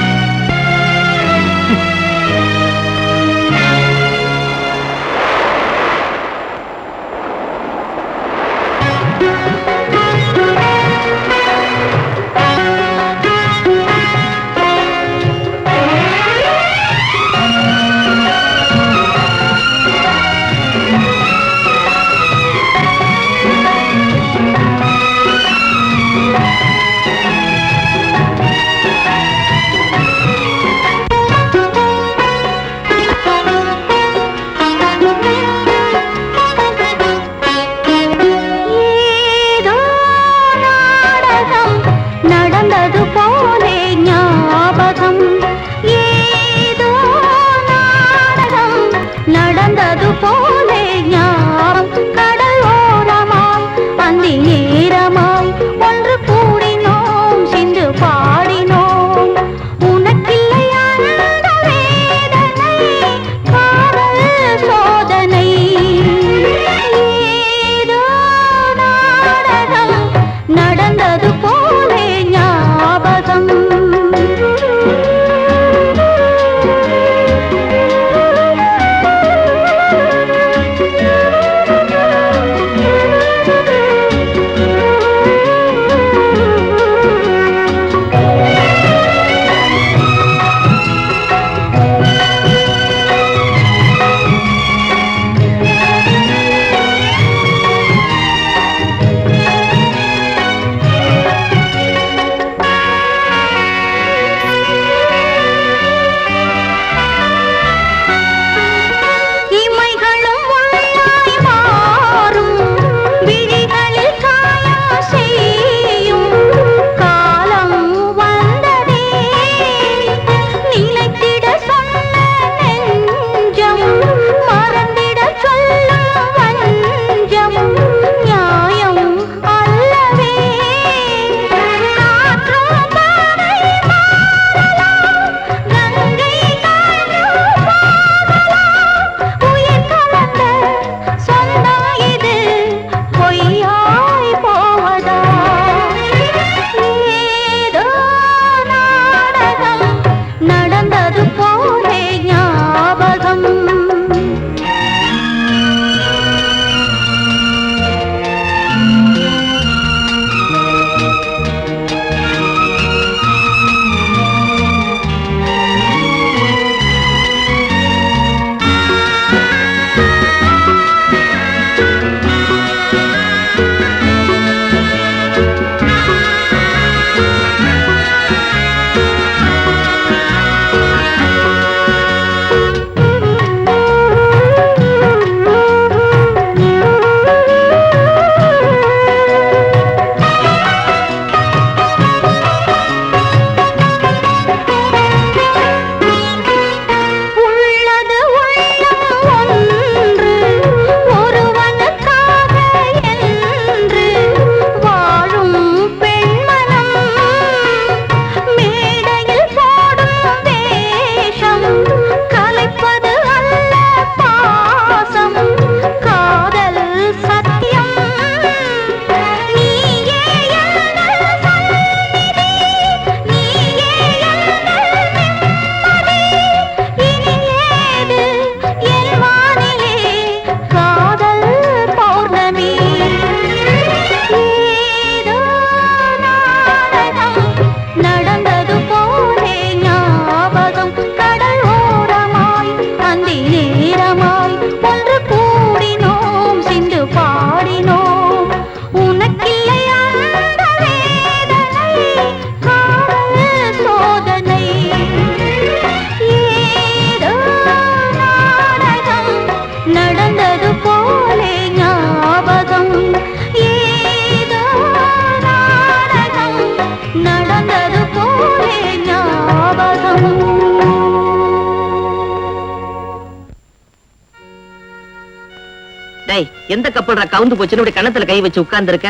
B: டேய், எந்த கப்பல்ற கவுந்து போச்சுன்னு இப்படி கண்ணத்துல கை வச்சு உட்கார்ந்து இருக்க?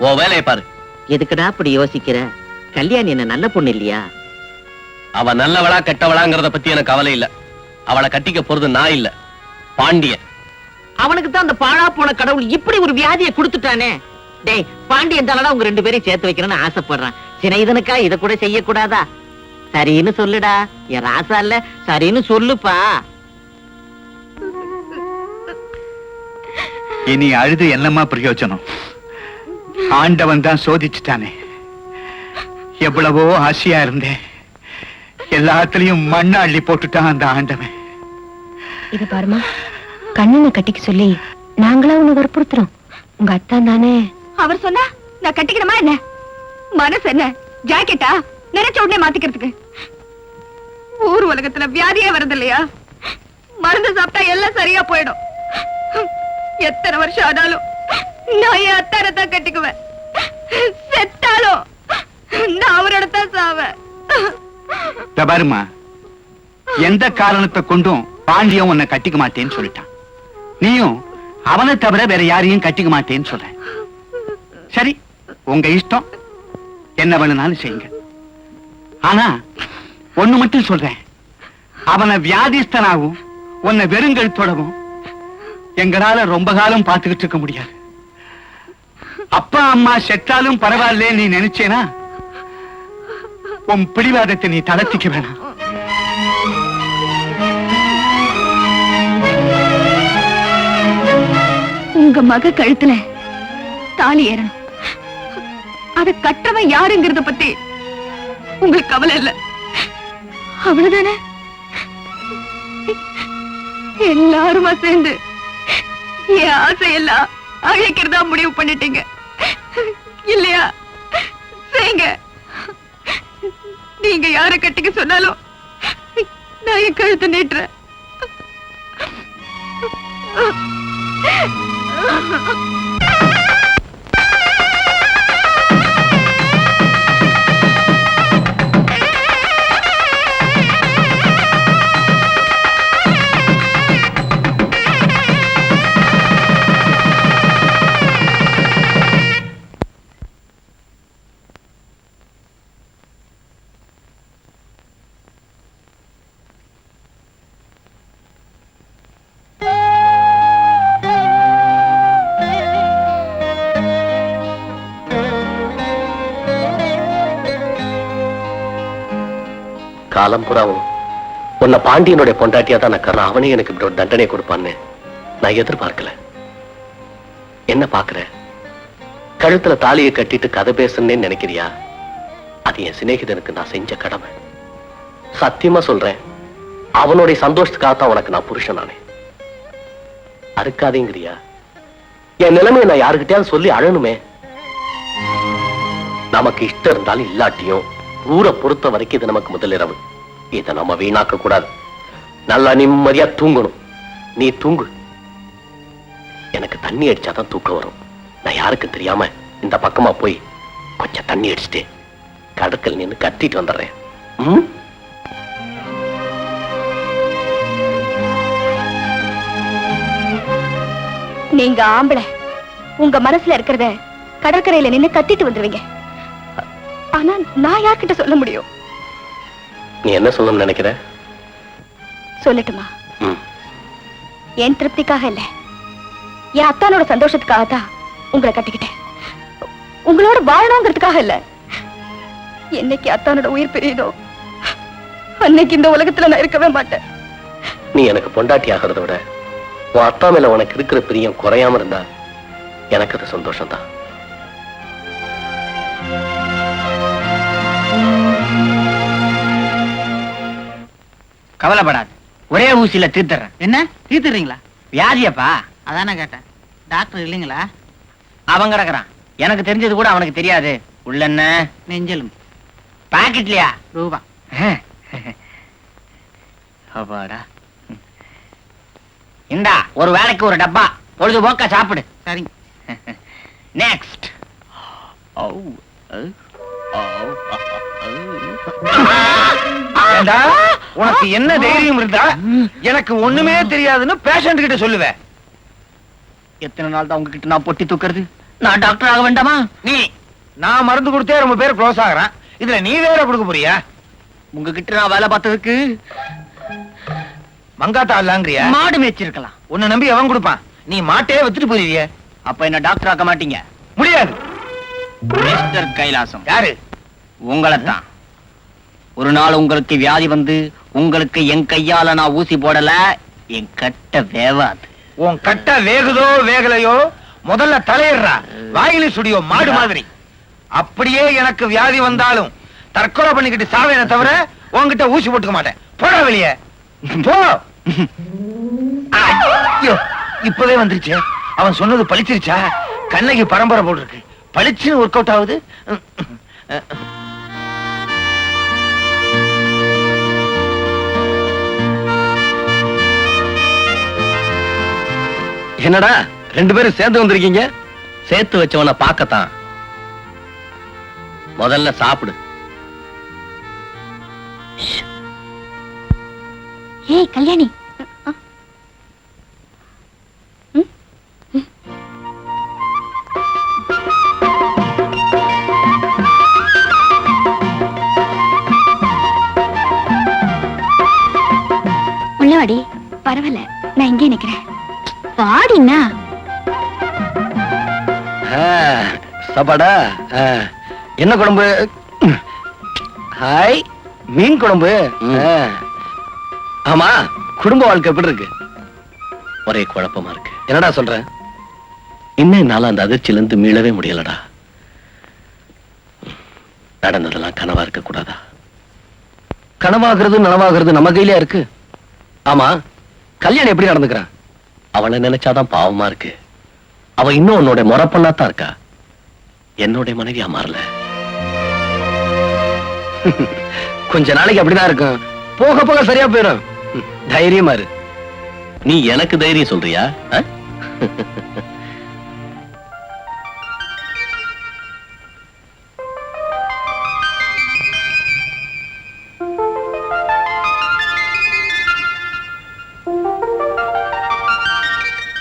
C: உன் வேலையை பாரு.
B: எதுக்குடா அப்படி யோசிக்கிற? கல்யாணி என்ன நல்ல பொண்ணு இல்லையா?
C: அவ நல்லவளா கெட்டவளாங்கிறத பத்தி எனக்கு கவலை இல்ல. அவளை கட்டிக்க போறது நான் இல்ல, பாண்டியன்.
B: அவனுக்கு தான் அந்த பாழா போன கடவுள் இப்படி ஒரு வியாதியை கொடுத்துட்டானே. டேய், பாண்டியன் தானடா உங்க 2 பேரையும் சேர்த்து வைக்கிறேன்னு ஆசைப்படுறான். சினைதனுக்கா இத கூட செய்யக்கூடாதா? சரின்னு சொல்லுடா, என் ராசா இல்ல, சரின்னு சொல்லுப்பா.
D: இனி அழுது என்னமா பிரயோஜனம்? ஆண்டவன் தான் சோதிச்சுட்டானே. எவ்வளவோ ஆசையா இருந்தேன், எல்லாத்துலயும் மண்ணை அள்ளி போட்டுட்டான் அந்த ஆண்டவன்.
I: இது பாருமா, கண்ணனை கட்டிக்க சொல்லி நாங்களா உன்னை வற்புறுத்துறோம். உங்க அத்தான் தானே.
F: அவர் சொன்னா நான் கட்டிக்கணுமா என்ன? மனசு என்ன ஜாக்கெட்டா நினைச்ச உடனே மாத்திக்கிறதுக்கு? ஊர் உலகத்துல வியாதியே வருது இல்லையா? மருந்து சாப்பிட்டா எல்லாம் சரியா போயிடும். எத்தனை வருஷம் ஆனாலும் நான் என் அத்தாரை தான் கட்டிக்குவேன். செத்தாலும் நான் அவரோட தான் சாவேன்.
D: பாருமா, எந்த காரணத்தை கொண்டும் பாண்டியன் உன்னை கட்டிக்க மாட்டேன்னு சொல்லிட்டான். நீயும் அவனை தவிர வேற யாரையும் கட்டிக்க மாட்டேன்னு சொல்ற. சரி, உங்க இஷ்டம், என்ன வேணும்னாலும் செய்யுங்க. ஆனா ஒண்ணு மட்டும் சொல்றேன், அவனை வியாதிஸ்தனாகவும் உன்னை வெறுங்கழுத்தோடவும் எங்களால ரொம்ப காலம் பார்த்துக்கிட்டு இருக்க முடியாது. அப்பா அம்மா செத்தாலும் பரவாயில்ல நீ நினைச்சேனா, உன் பிடிவாதத்தை நீ தளர்த்திக்க வேணாம்.
F: உங்க மக கழுத்துல தாலி ஏறணும். அத கற்றவன் யாருங்கிறத பத்தி உங்களுக்கு கவலை இல்ல, அவ்வளவுதானே? எல்லாருமா சேர்ந்து என் ஆசையெல்லாம் அழைக்கிறதா முடிவு பண்ணிட்டீங்க இல்லையா? செய்யுங்க. நீங்க யார கட்டிக்க சொன்னாலும் நான் என் கழுத்தை நீட்டுறேன்.
C: காலம் புறாவும் உன்னை பாண்டியனுடைய பொண்டாட்டியா தான் நான் அவனே எனக்கு இப்படி ஒரு தண்டனை கொடுப்பான்னு நான் எதிர்பார்க்கல. என்ன பாக்குற? கழுத்துல தாலியை கட்டிட்டு கதை பேசுன்னு நினைக்கிறியா? அது என் சிநேகிதனுக்கு நான் செஞ்ச கடமை. சத்தியமா சொல்றேன், அவனுடைய சந்தோஷத்துக்காகத்தான் உனக்கு நான் புருஷன் நானே. அறுக்காதேங்கிறியா? என் நிலைமையை நான் யாருக்கிட்டையாவது சொல்லி அழணுமே. நமக்கு இஷ்டம் இருந்தாலும் இல்லாட்டியும் ஊரை பொறுத்த வரைக்கும் இது நமக்கு முதலிரவு. இதை நம்ம வீணாக்க கூடாது. நல்லா நிம்மதியா தூங்கணும். நீ தூங்கு. எனக்கு தண்ணி அடிச்சாதான் தூக்கம் வரும். நான் யாருக்கும் தெரியாம இந்த பக்கமா போய் கொஞ்சம் தண்ணி அடிச்சுட்டு கடற்கல் நின்று கத்திட்டு வந்துடுறேன்.
F: நீங்க ஆம்பளை, உங்க மனசுல இருக்கிறத கடற்கரையில நின்னு கத்திட்டு வந்துருவீங்க. ஆனா நான் யார்கிட்ட சொல்ல முடியும்?
C: நீ என்ன சொல்லணும்னு நினைக்கிற?
F: சொல்லட்டுமா? என் திருப்திக்காக இல்ல, என் அத்தானோட சந்தோஷத்துக்காக தான் உங்களை கட்டிக்கிட்டேன். உங்களோட வாழணுங்கிறதுக்காக இல்ல. என்னைக்கு அத்தானோட உயிர் பிரியுதோ அன்னைக்கு இந்த உலகத்துல நான் இருக்கவே மாட்டேன்.
C: நீ எனக்கு பொண்டாட்டி ஆகிறத விட உன் அத்தா மேல உனக்கு இருக்கிற பிரியம் குறையாம இருந்தா எனக்கு அது சந்தோஷம் தான்.
B: கவலைப்படாது, ஒரே ஊசியில தீர்த்துறேன்.
G: என்ன தீர்த்துறீங்களா?
B: வியாதியப்பா.
G: அதானே கேட்டேன். டாக்டர் இல்லைங்களா?
B: அவன் கிடக்குறான். எனக்கு தெரிஞ்சது கூட அவனுக்கு தெரியாது. உள்ள என்ன?
G: நெஞ்சலும்
B: பாக்கெட்லயா?
G: ரூபா.
B: அப்பாடா. இந்தா ஒரு வேளைக்கு ஒரு டப்பா, பொழுதுபோக்கா சாப்பிடு.
G: சரிங்க.
B: நெக்ஸ்ட்.
C: உனக்கு என்ன தைரியம் இருந்தா எனக்கு ஒண்ணுமே தெரியாதுன்னு பேஷண்ட் கிட்ட சொல்லுவேன். எத்தனை நாள் தான் உங்ககிட்ட நான் பொட்டி தூக்குறது? நான் டாக்டர் ஆக வேண்டாமா?
E: நீ நான் மருந்து கொடுத்தே ரொம்ப பேர் க்ளோஸ் ஆகுறான், இதுல நீ வேற கொடுக்க போறியா?
C: உங்ககிட்ட நான் வேலை பார்த்ததுக்கு
E: மங்காத்தா இல்லாங்கறியா?
C: மாடு மேய்ச்சிருக்கலாம்.
E: உன்னை நம்பி எவன் கொடுப்பான்? நீ மாட்டையே வித்துட்டு போறியே.
C: அப்ப என்ன டாக்டர் ஆக்க மாட்டீங்க?
E: முடியாது.
C: மிஸ்டர் கைலாசம்,
E: யாரு?
C: உங்களைத்தான். ஒரு நாள் உங்களுக்கு வியாதி வந்து உங்களுக்கு என் கையால நான் ஊசி போடல, என் கட்ட வேவாது.
E: உன் கட்ட வேகுதோ வேகலையோ முதல்ல தலையிடுறா. வாயில சுடியோ மாடு மாதிரி. அப்படியே எனக்கு வியாதி வந்தாலும் தற்கொலை பண்ணிக்கிட்டு சாவேன தவிர உன்கிட்ட ஊசி போட்டுக்க மாட்டேன். போடா வெளியே போ. ஐயோ, இப்பவே வந்துருச்சு. அவன் சொன்னது பழிச்சிருச்சா? கண்ணகி பரம்பரை போல் இருக்கு. பழிச்சுன்னு ஒர்க் அவுட் ஆகுது.
C: என்னடா ரெண்டு பேரும் சேர்ந்து வந்திருக்கீங்க? சேர்த்து வச்சவன பார்க்கத்தான். முதல்ல சாப்பிடு.
F: ஏய் கல்யாணி, உள்ளவாடி. பரவாயில்ல, நான் இங்கே நிக்கிறேன். வாடினா
C: சாப்பாடா? என்ன குழம்பு? ஹாய், மீன் குழம்பு. ஆமா, குடும்ப வாழ்க்கை எப்படி இருக்கு? ஒரே குழப்பமா இருக்கு. என்னடா சொல்ற? இன்னும் என்னால அந்த அதிர்ச்சியில இருந்து மீளவே முடியலடா. நடந்ததெல்லாம் கனவா இருக்க கூடாதா? கனவாகிறது நனவாகிறது நம்ம கையில இருக்கு. ஆமா, கல்யாணம் எப்படி நடந்துக்கிறான்? அவளை நினைச்சாதான் பாவமா இருக்கு. அவ இன்னும் உன்னோட முறப்பண்ணாத்தான் இருக்கா. என்னோட மனைவியா மாறல. கொஞ்ச நாளைக்கு அப்படிதான் இருக்கும். போக போக சரியா போயிடும். தைரியமா இரு. நீ எனக்கு தைரியம் சொல்றியா?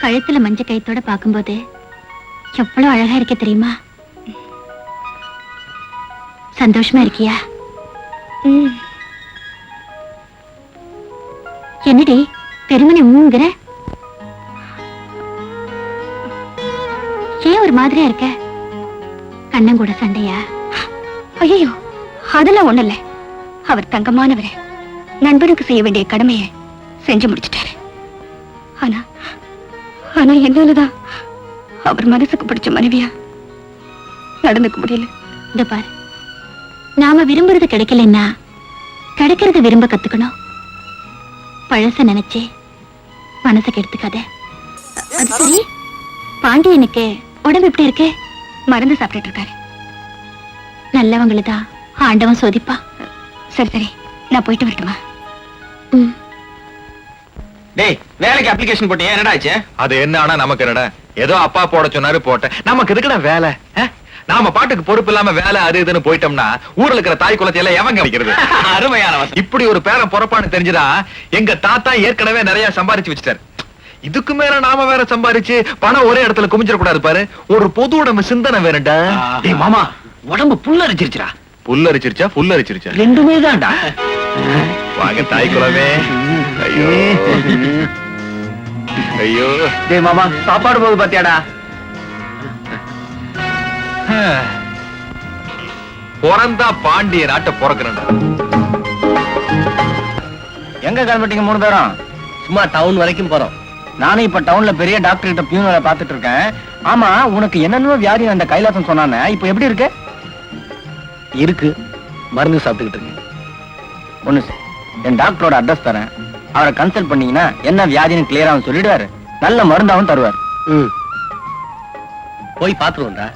F: கழுத்துல மஞ்ச கைத்தோட பாக்கும்போது எவ்வளவு அழகா இருக்க தெரியுமா? சந்தோஷமா இருக்கியா? என்னடி பெருமனை ஊங்குற? ஏன் ஒரு மாதிரியா இருக்க? கண்ணன் கூட சண்டையா? ஐயோ, அதெல்லாம் ஒண்ணு இல்ல. அவர் தங்கமானவரே, நண்பனுக்கு செய்ய வேண்டிய கடமையை செஞ்சு முடிச்சிட்டாரு. ஆனா ஆனா என்னாலதான் அவர் மனசுக்கு பிடிச்ச மனைவியா நடந்துக்க முடியல. இந்த பாரு, நாம விரும்புறது கிடைக்கலன்னா கிடைக்கிறது விரும்ப கத்துக்கணும். பழச நினைச்சே மனசை கெடுத்துக்காத. அது சரி, பாண்டியனுக்கு உடம்பு எப்படி இருக்கு? மருந்து சாப்பிட்டுட்டு இருக்காரு. நல்லவங்களுதான் ஆண்டவன் சோதிப்பா. சரி சரி, நான் போயிட்டு வரட்டுமா?
E: டேய், வேலைக்கு அப்ளிகேஷன் போட்டியா? என்னடா ஆச்சு? அது என்ன ஆனா நமக்கு என்னடா? ஏதோ அப்பா போட சொன்னாரு போட்டேன். நமக்கு எதுக்குடா வேலை? நாம பாட்டுக்கு பொறுப்பு இல்லாம வேலை அது இதுன்னு போயிட்டோம்னா ஊர்ல இருக்கிற தாய் குலத்தை எல்லாம் எவன் கவனிக்கிறது? அருமையான இப்படி ஒரு பேரன் பொறப்பான்னு தெரிஞ்சுதா எங்க தாத்தா ஏற்கனவே நிறைய சம்பாரிச்சு வச்சுட்டாரு. இதுக்கு மேல நாம வேற சம்பாரிச்சு பணம் ஒரே இடத்துல குமிஞ்சிட கூடாது பாரு. ஒரு பொது உடம்பு சிந்தனை வேணும்டா.
C: டேய் மாமா, உடம்பு புல்லரிச்சிருச்சுடா.
E: புல்லரிச்சிருச்சா புல்லரிச்சிருச்சா?
C: ரெண்டுமே தான்டா.
E: வாங்க தாய் குலமே. ஐயோ ஐயோ.
C: டேய் மாமா, சாப்பாடு போது பாத்தியாடா?
E: பிறந்தா பாண்டிய நாட்டை பிறக்கிறேன்டா.
C: எங்க கிளம்பிட்டீங்க 3 பேரும்? சும்மா டவுன் வரைக்கும் போறோம். நானும் இப்ப டவுன்ல பெரிய டாக்டர் கிட்ட பியூன் வேலை பார்த்துட்டு இருக்கேன். ஆமா, உனக்கு என்னென்ன வியாதி அந்த கைலாசம் சொன்னானே, இப்ப எப்படி இருக்கு? இருக்கு, மருந்து சாப்பிட்டுக்கிட்டு இருக்கேன். ஒண்ணு, என் டாக்டரோட அட்ரஸ் தரேன். அவரை கன்சல்ட் பண்ணீங்கன்னா என்ன வியாதின்னு கிளியரா சொல்லிடுவாரு. நல்ல மருந்தாவும் தருவார். போய் பாத்துருவோம்டா.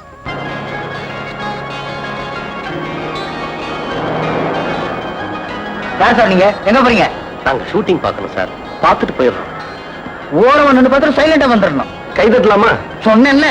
C: யார் சார் நீங்க? எங்க போறீங்க? நாங்க ஷூட்டிங் பார்க்கணும் சார். பார்த்துட்டு போயிடுறோம். ஓரம் நின்று பார்த்துட்டு சைலண்டா வந்துடணும். கை தட்டலாமா? சொன்னேன்ல.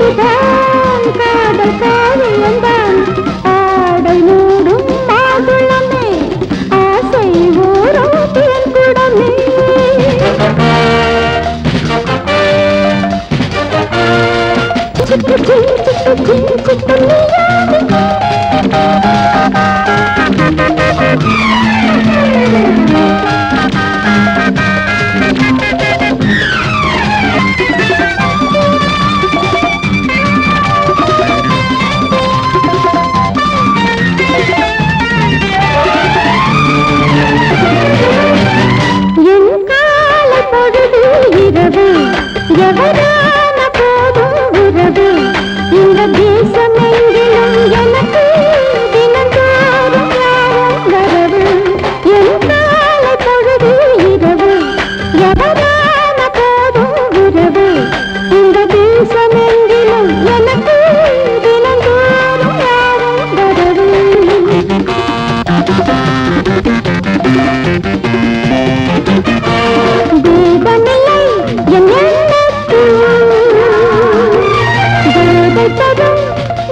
F: இதுதான் காதல் காவியம்தான் ஆடை மூடும் மாதுளமே ஆசை ஊரும் தேன்குடமே என் கால பொழுது இரவு எவரான போதும் உறவு இந்த தேசம் எங்கிலும் எனக்கு தினந்தோறும் யாரும் வரவு என் கால பொழுது இரவு எவரான போதும் உறவு இந்த தேசம் எங்கிலும் எனக்கு தினந்தோறும் யாரும் வரவு தீபமில்லை என் எண்ணத்தில் போதை தரும்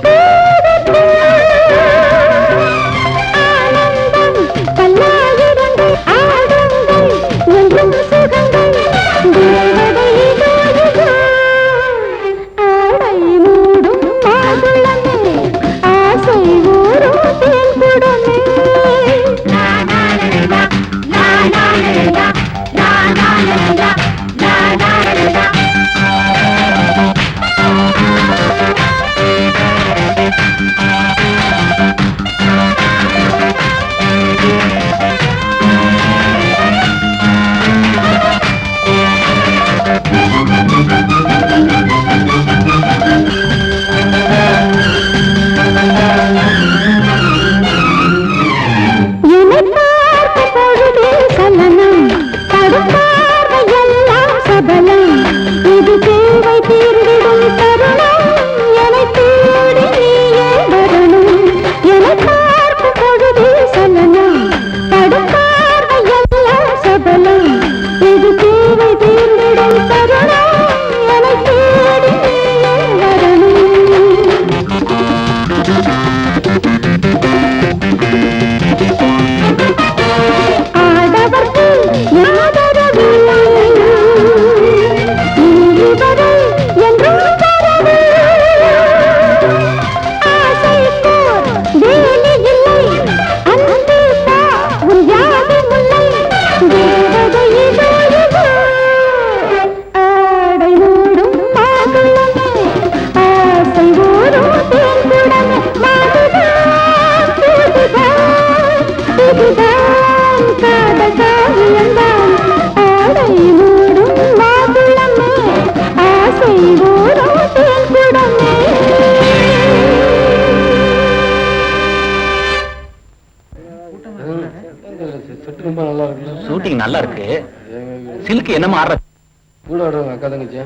F: வேதத்தில் ஆனந்தம் பல்லாயிரங்கள் ஆடுங்கள் என்றும் சுகங்கள் தேவதை இதோ ஆடை மூடும் மாதுளமே ஆசை ஊரும் தேன்குடமே என்னை பார்த்த பொழுதே சலனம் தடுப்பார்வையெல்லாம் சபலம் இது தேவை தீர்ந்திடும் தருணம் என்னை தேடி நீயே வரணும் என்னை பார்த்த பொழுதே சலனம் தடுப்பார்வையெல்லாம் சபலம் இது தேவை தீர்ந்திடும் தருணம் என்னை தேடி நீயே வரணும் ஆடவர்க்கு யாதரவில்லை இதுவரை என்றும் வரவு ஆசைக்கோர் வேலி இல்லை அன்பு தா உன் யாது முல்லை தேவதை இதோ இதோ ஆடை மூடும் மாதுளமே ஆசை ஊரும் தேன்குடமே மாதுதான் இதுதான் காதல் காவியம்தான் ஆடை மூடும் மாதுளமே ஆசை ஊரும் தேன்குடமே
E: ஷூட்டிங் நல்லா இருக்கு சிலுக்கு என்னமா ஆடுற
C: கூட ஆடுறாங்க அக்கா தங்கச்சியா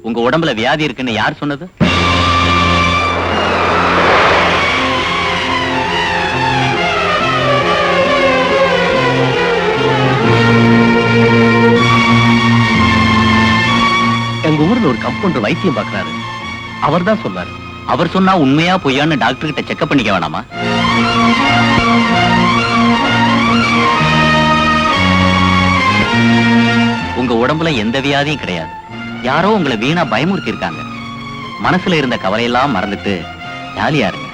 G: உங்க உடம்புல வியாதி இருக்குன்னு யார் சொன்னது?
C: எங்க ஊர்ல ஒரு கம்பவுண்டர் வைத்தியம் பாக்குறாரு, அவர் தான் சொன்னாரு.
G: அவர் சொன்னா உண்மையா பொய்யான்னு டாக்டர் கிட்ட செக்அப் பண்ணிக்க வேணாமா? உங்க
J: உடம்புல எந்த வியாதியும் கிடையாது. யாரோ உங்களை வீணா பயமுறுத்தி இருக்காங்க. மனசுல இருந்த கவலையெல்லாம் மறந்துட்டு ஜாலியா இருங்க.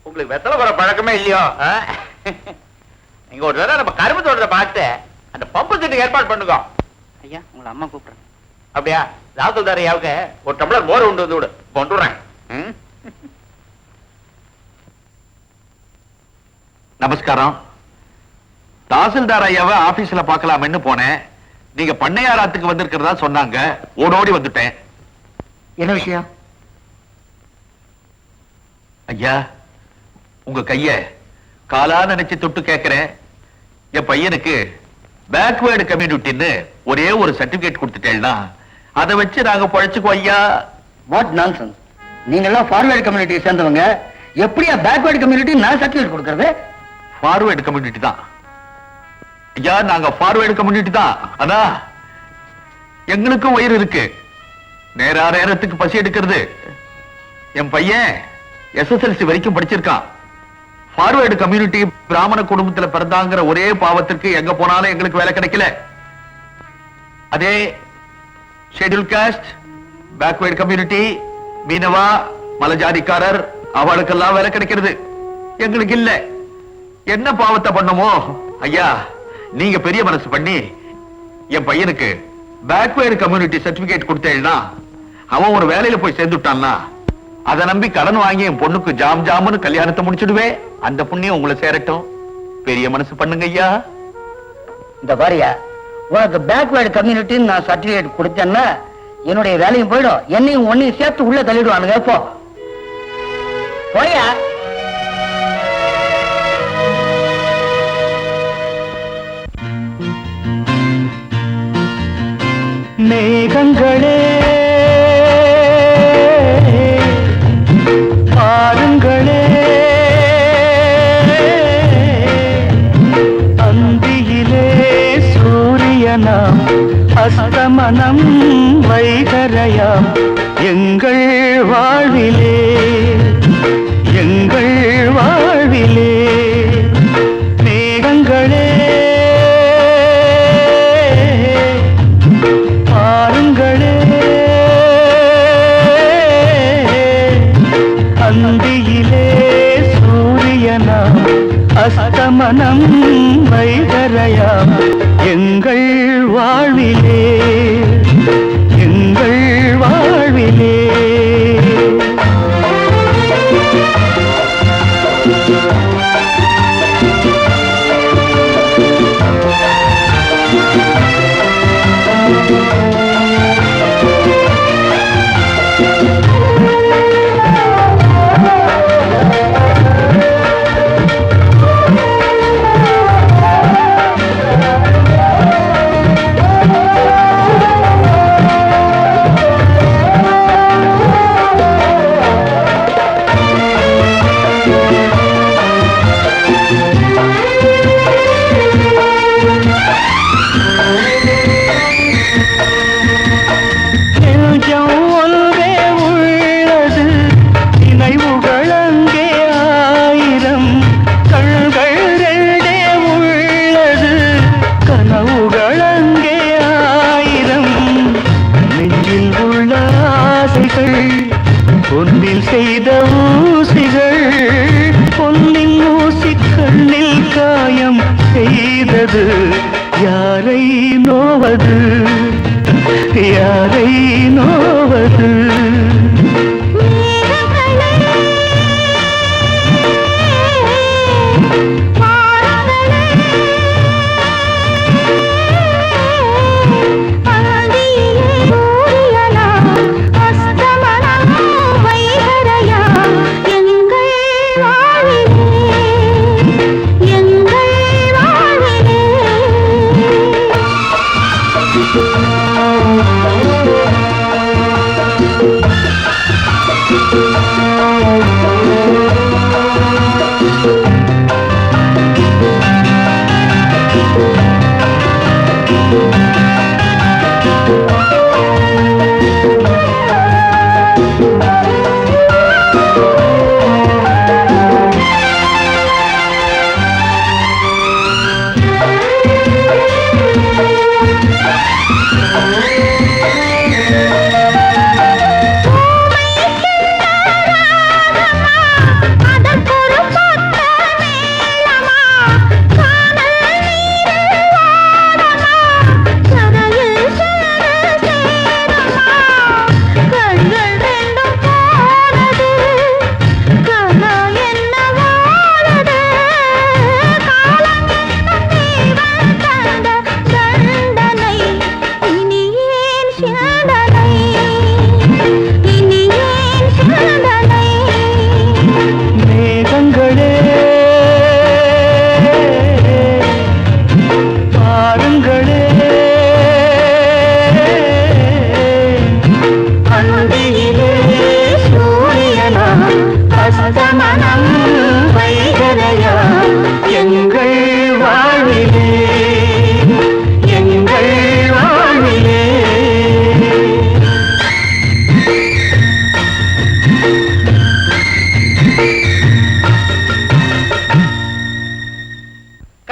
D: உங்களுக்கு வெத்தலை போற பழக்கமே இல்லையோ? நீங்க ஒரு தடவை நம்ம கரும்பு தோட்டத்தை பார்த்து அந்த பம்பு செட்டு ஏற்பாடு பண்ணுங்க.
J: ஐயா, உங்களை அம்மா கூப்பிடுறேன்.
D: அப்படியா? தாசில்தார் ஐயாவுக்கு ஒரு டம்ளர் மோர் உண்டு வந்து விடு, கொண்டு வரேன். நமஸ்காரம். தாசில்தார் ஐயாவை ஆபீஸ்ல பார்க்கலாம்னு போனேன். நீங்க பண்ணையாராத்துக்கு வந்திருக்கிறதா சொன்னாங்க. ஓடோடி வந்துட்டேன்.
J: என்ன விஷயம்?
D: ஐயா, உங்க கைய காலா நினைச்சு தொட்டு கேட்கிறேன். என் பையனுக்கு பேக்வேர்டு கம்யூனிட்டின்னு ஒரே ஒரு சர்டிபிகேட் கொடுத்துட்டேன்னா அதை வச்சு நாங்க பழச்சுக்குவோம் ஐயா.
J: What nonsense! நீங்க எல்லாம் ஃபார்வர்ட் கம்யூனிட்டியை சேர்ந்தவங்க, எப்படியா பேக்வேர்டு கம்யூனிட்டி நான் சர்டிபிகேட் கொடுக்கறது?
D: ஃபார்வர்டு கம்யூனிட்டி தான் ஐயா, நாங்க ஃபார்வர்டு கம்யூனிட்டி தான். ஆனா எங்களுக்கும் வயிறு இருக்கு. நேரத்துக்கு பசி எடுக்கிறது. என் பையன் SSLC வரைக்கும் படிச்சிருக்கான். ஃபார்வர்டு கம்யூனிட்டி பிராமண குடும்பத்துல பிறந்தாங்கிற ஒரே பாவத்திற்கு எங்க போனாலும் எங்களுக்கு வேலை கிடைக்கல. அதே ஷெட்யூல் காஸ்ட், பேக்வர்டு கம்யூனிட்டி, மீனவா, மலஜாதிக்காரர், அவளுக்கெல்லாம் வேலை கிடைக்கிறது. எங்களுக்கு இல்ல. என்ன பாவத்தை பண்ணுமோ ஐயா, நீங்க பெரிய மனசு பண்ணி என் பையனுக்கு பேக்வர்டு கம்யூனிட்டி சர்டிபிகேட் கொடுத்தேன்னா அவன் ஒரு வேலையில போய் சேர்ந்துட்டான்னா அதை நம்பி கடன் வாங்கி என் பொண்ணுக்கு ஜாம் ஜாமுன்னு கல்யாணத்தை முடிச்சுடுவேன். அந்த புண்ணியம் உங்களை சேரட்டும். பெரிய மனசு பண்ணுங்க ஐயா.
J: இந்த பாரியா, உனக்கு பேக்வேர்டு கம்யூனிட்டின்னு நான் சர்டிபிகேட் கொடுத்தேன்னா என்னுடைய வேலையும் போயிடும், என்னையும் ஒன்னையும் சேர்த்து உள்ள தள்ளிடுவானுங்க. போ போயா.
C: மேகங்களே பாருங்களே, அந்தியிலே சூரியனாம், அஸ்தமனம் வைகரையாம், எங்கள் வாழ்விலே எங்கள் வாழ்விலே. மேகங்களே பாருங்களே, அந்தியிலே சூரியனாம், அஸ்தமனம் வைகரையாம், எங்கள் வாழ்விலே எங்கள் வாழ்விலே. பொன்னில் செய்த ஊசிகள், பொன்னின் ஊசி கண்ணில் காயம் செய்தது. யாரை நோவது யாரை நோவது?
F: Thank you.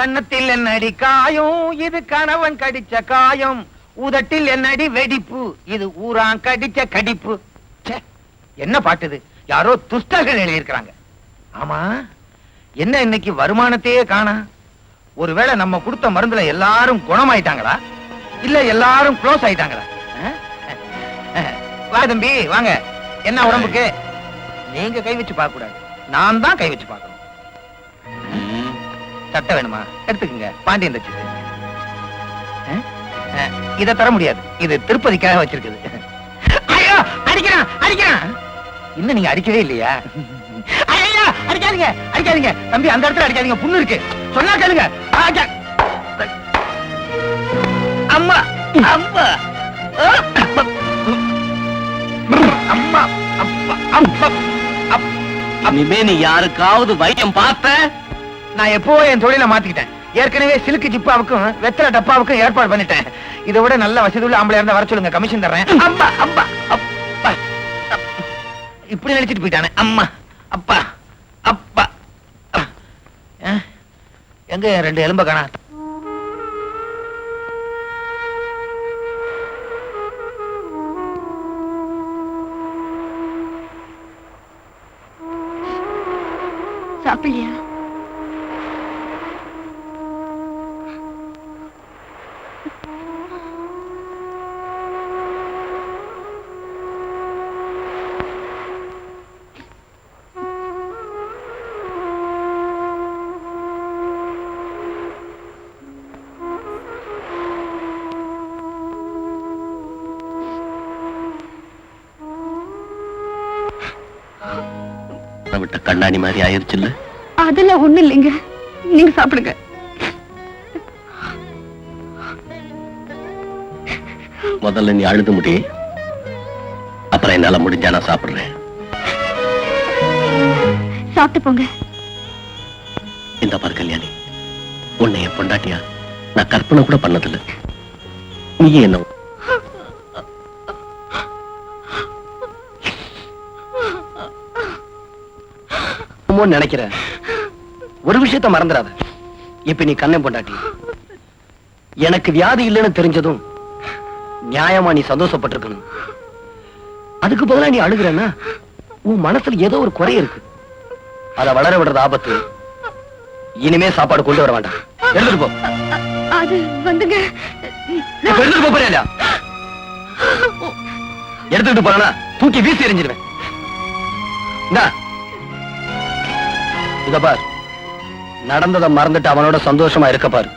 C: கன்னத்தில் என்னடி காயம், இது கணவன் கடிச்ச காயம். உதட்டில் என்னடி வெடிப்பு, இது ஊரான் கடிச்ச கடிப்பு. ச்சே, என்ன பாட்டுது? யாரோ துஷ்டர்கள் எழுதியிருக்கிறாங்க. ஆமா, என்ன இன்னைக்கு வருமானத்தையே காணா? ஒருவேளை நம்ம கொடுத்த மருந்துல எல்லாரும் குணமாயிட்டாங்களா, இல்ல எல்லாரும் க்ளோஸ் ஆயிட்டாங்களா? வா தம்பி வாங்க. என்ன உடம்புக்கு? நீங்க கை வச்சு பார்க்க கூடாது, நான் தான் கை வச்சு பார்க்கணும். சட்டை வேணுமா? எடுத்துக்கங்க, பாண்டியன் தச்சு. இத தர முடியாது, இது திருப்பதிக்காக வச்சிருக்குது. ஐயோ, அடிக்கிறான் அடிக்கிறான். இன்னும் நீங்க அடிக்கவே இல்லையா? ஐயா, அடிக்காதீங்க அடிக்காதீங்க தம்பி, அந்த இடத்துல அடிக்காதீங்க, புண்ணு இருக்கு. சொன்னா கேளுங்க. அம்மா அம்மா அம்மா அப்பா அப்பா.
G: இனிமே நீ யாருக்காவது வைத்தியம் பார்த்த?
C: நான் எப்போ என் தொழிலை மாத்திக்கிட்டேன். ஏற்கனவே சிலுக்கு ஜிப்பாவுக்கும் வெத்தலை டப்பாவுக்கும் ஏற்பாடு பண்ணிட்டேன். இதை விட நல்ல வசதி உள்ள ஆம்பளை இருந்தா வர சொல்லுங்க, கமிஷன் தர்றேன். அம்மா அம்மா அப்பா. இப்படி நினைச்சிட்டு போயிட்டானே. அம்மா அப்பா அப்பா. எங்க ரெண்டு எலும்ப காணா?
F: சாப்பிடலையா?
C: விட்ட கண்ணாடி மாதிரி ஆயிருச்சு இல்ல?
F: அதெல்லாம் ஒண்ணு இல்லைங்க, நீங்க சாப்பிடுங்க.
C: முதல்ல நீ அழுது முடி, அப்புறம் என்னால முடிஞ்சா நான் சாப்பிடுறேன்.
F: சாப்பிட்டு போங்க.
C: இந்த பாரு கல்யாணி, உன்னை என் பொண்டாட்டியா நான் கற்பனை கூட பண்ணதில்லை. நீ என்ன நினைக்கிற? ஒரு விஷயத்த மறந்துடாத. இப்ப நீ கண்ணன் பொண்டாட்டி. எனக்கு வியாதி இல்லைன்னு தெரிஞ்சதும் நியாயமா நீ சந்தோஷப்பட்டிருக்கணும். அதுக்கு பதிலா நீ அழுகிறன்னா உன் மனசுல ஏதோ ஒரு குறை இருக்கு. அத வளர விடுறது ஆபத்து. இனிமே சாப்பாடு கொண்டு வர வேண்டாம், எடுத்துட்டு போ.
F: அது வந்துங்க,
C: எடுத்துட்டு போறியா இல்லையா? எடுத்துட்டு போறா தூக்கி வீசி எறிஞ்சிருவேன். இத பார், நடந்ததை மறந்துட்டு அவனோட சந்தோஷமா இருக்க பாரு.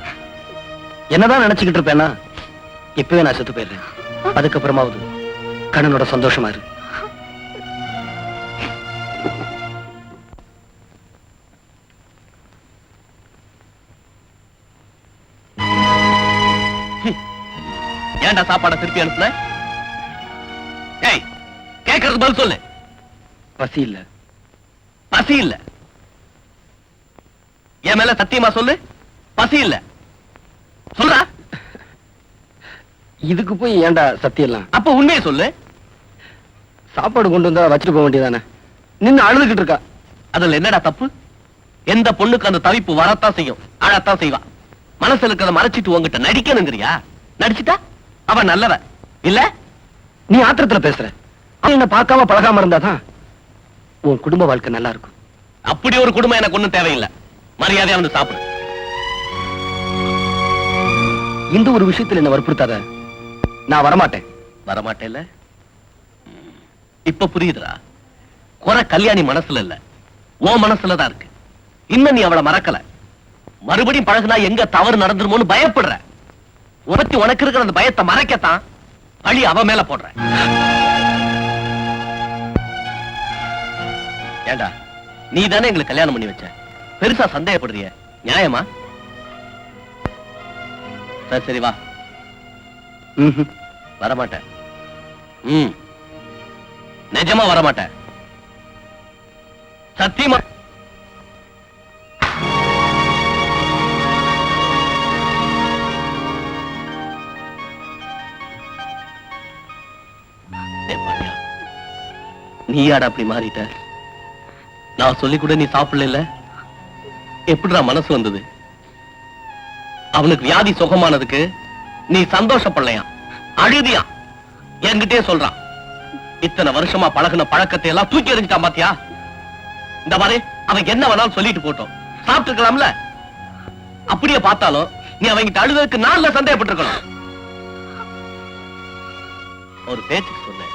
C: என்னதான் நினைச்சுக்கிட்டு இருப்பேன்னா இப்பவே நான் செத்து போயிடுறேன். அதுக்கப்புறமாவது கண்ணனோட சந்தோஷமா இரு. ஏன்டா சாப்பாடை திருப்பி அனுப்புன? ஏய், கேட்கறது பதில் சொல்லு. பசி இல்ல. பசி இல்ல. என் மேல சத்தியமா சொல்லு, பசி இல்ல. சொல்றா. இதுக்கு போய் ஏன்டா சத்தியெல்லாம்? அப்ப உண்மையை சொல்லு. சாப்பாடு கொண்டு வந்தா வச்சுட்டு போக வேண்டியதானே? நின்னு அழுதுகிட்டு இருக்கா. அதுல என்னடா தப்பு? எந்த பொண்ணுக்கு அந்த தவிப்பு வரத்தான் செய்யும், அழத்தான் செய்வா. மனசுல இருக்கிறத மறைச்சிட்டு உங்ககிட்ட நடிக்கணுங்கிறியா? நடிச்சுட்டா அவன் நல்லவ இல்ல? நீ ஆத்திரத்துல பேசுற. என்ன பார்க்காம பழகாம இருந்தாதான் உன் குடும்ப வாழ்க்கை நல்லா இருக்கும். அப்படி ஒரு குடும்பம் எனக்கு ஒண்ணும் தேவையில்லை. மரியாதையா வந்து சாப்பிடு. இந்த ஒரு விஷயத்துல என்ன வற்புறுத்தாத. நான் வரமாட்டேன். வரமாட்டேன்ல? இப்ப புரியுதுடா. குறை கல்யாணி மனசுல இல்ல, உன் மனசுலதான் இருக்கு. இன்னும் நீ அவளை மறக்கல. மறுபடியும் பழகுனா எங்க தவறு நடந்துருமோன்னு பயப்படுற. உனக்கு உனக்கு இருக்கிற அந்த பயத்தை மறைக்கத்தான் பழி அவ மேல போடுற. ஏண்டா, நீ தானே எங்களுக்கு கல்யாணம் பண்ணி வச்ச. பெருசா சந்தேகப்படுறிய, நியாயமா? சரி சரி வா. வரமாட்டேன். நிஜமா வரமாட்டேன். சத்தியமா. நீயாடா அப்படி மாறிட்ட? நான் சொல்லி கூட நீ சாப்பிடல. எப்படிடா மனசு வந்தது? அவனுக்கு வியாதி சுகமானதுக்கு நீ சந்தோஷப்படலையா, அழுதியா? என்கிட்டே சொல்றான். இத்தனை வருஷமா பழகுன பழக்கத்தை எல்லாம் தூக்கி எறிஞ்சிட்டான் பாத்தியா? இந்த மாதிரி அவன் என்ன வேணாலும் சொல்லிட்டு போட்டோம், சாப்பிட்டு இருக்கலாம்ல. அப்படியே பார்த்தாலும் நீ அவங்கிட்ட அழுததுக்கு நான்ல சந்தேகப்பட்டிருக்கணும். ஒரு பேச்சுக்கு சொன்னேன்.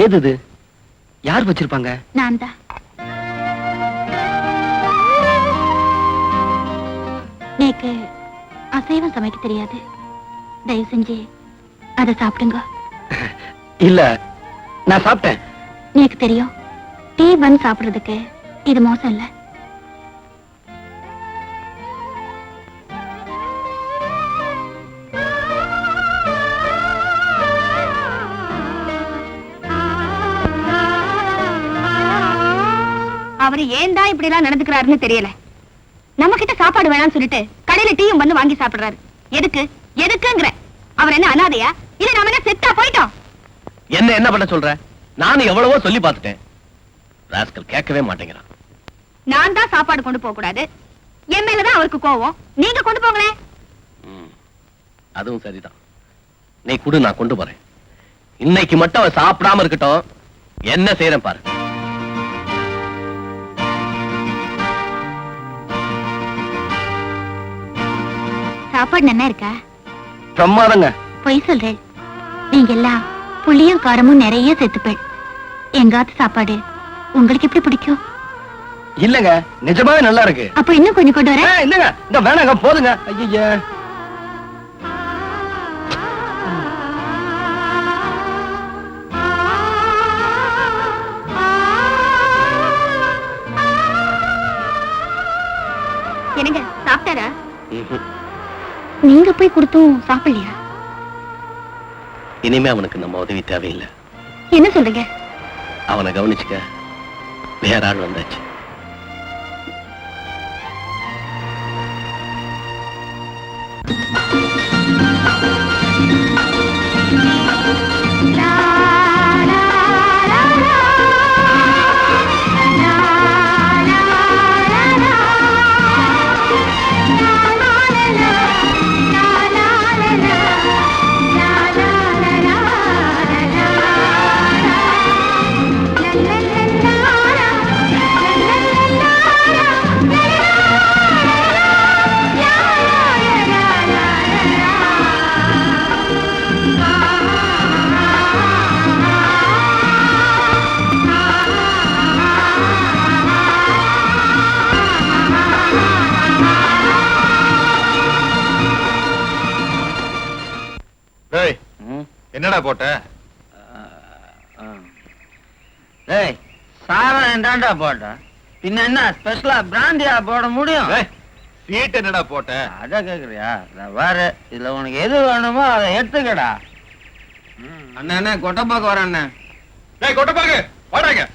C: ஏது இது? யார் வச்சிருப்பாங்க?
F: நான் தான். நேக்கு அசைவம் சமைக்க தெரியாது, தயவு செஞ்சு அதை சாப்பிடுங்க.
C: இல்ல, நான் சாப்பிட்டேன்.
F: நேக்கு தெரியும், டீ பன் சாப்பிடுறதுக்கு இது மோசம் இல்ல. அவரு ஏன் தான் இப்படி எல்லாம் நடந்துக்கிறாருன்னு தெரியல. நம்ம கிட்ட சாப்பாடு வேணாம்னு சொல்லிட்டு கடையில டீயும் வந்து வாங்கி சாப்பிடுறாரு. எதுக்கு எதுக்குங்கிற? அவர் என்ன அனாதையா? இல்ல நாம என்ன செத்தா போயிட்டோம்?
C: என்ன பண்ண சொல்ற? நானும் எவ்வளவோ சொல்லி பார்த்துட்டேன். ராஸ்கல் கேட்கவே மாட்டேங்கிறான்.
F: நான் தான் சாப்பாடு கொண்டு போக கூடாது, என் மேலதான் அவருக்கு கோவம். நீங்க கொண்டு போங்களேன்.
C: அதுவும் சரிதான். நீ குடு, நான் கொண்டு போறேன். இன்னைக்கு மட்டும் அவன் சாப்பிடாம இருக்கட்டும். என்ன செய்யறேன் பாரு.
F: சாப்பாடு நல்லா இருக்கா?
C: பிரமாதங்க.
F: பொய் சொல்றேன். நீங்க எல்லாம் புளியும் காரமும் நிறைய சேர்த்துப்பேன். எங்காத்து சாப்பாடு உங்களுக்கு எப்படி பிடிக்கும்?
C: இல்லங்க, நிஜமாவே நல்லா இருக்கு.
F: அப்ப இன்னும் கொஞ்சம் கொண்டு வரேன்.
C: இல்லங்க, இந்த வேணாங்க, போதுங்க. ஐயா,
F: என்னங்க சாப்பிட்டாரா? நீங்க போய் கொடுத்தும் சாப்பிடலையா?
C: இனிமே அவனுக்கு நம்ம உதவி தேவையில்லை.
F: என்ன சொல்றீங்க?
C: அவனை கவனிச்சுக்க வேற ஆள் வந்தாச்சு.
E: என்னடா போட்ட?
J: சாரம் தாண்டா போட்ட. பின்ன என்ன ஸ்பெஷலா பிராண்டியா போட முடியும்?
E: சீட் என்னடா போட்ட?
J: அத கேக்குறியா? வேற இதுல உனக்கு எது வேணுமோ அதை எடுத்துக்கடா. அண்ணா கொட்டை பார்க்க வரேன்.
E: கொட்டை பாக்கு வாடாங்க.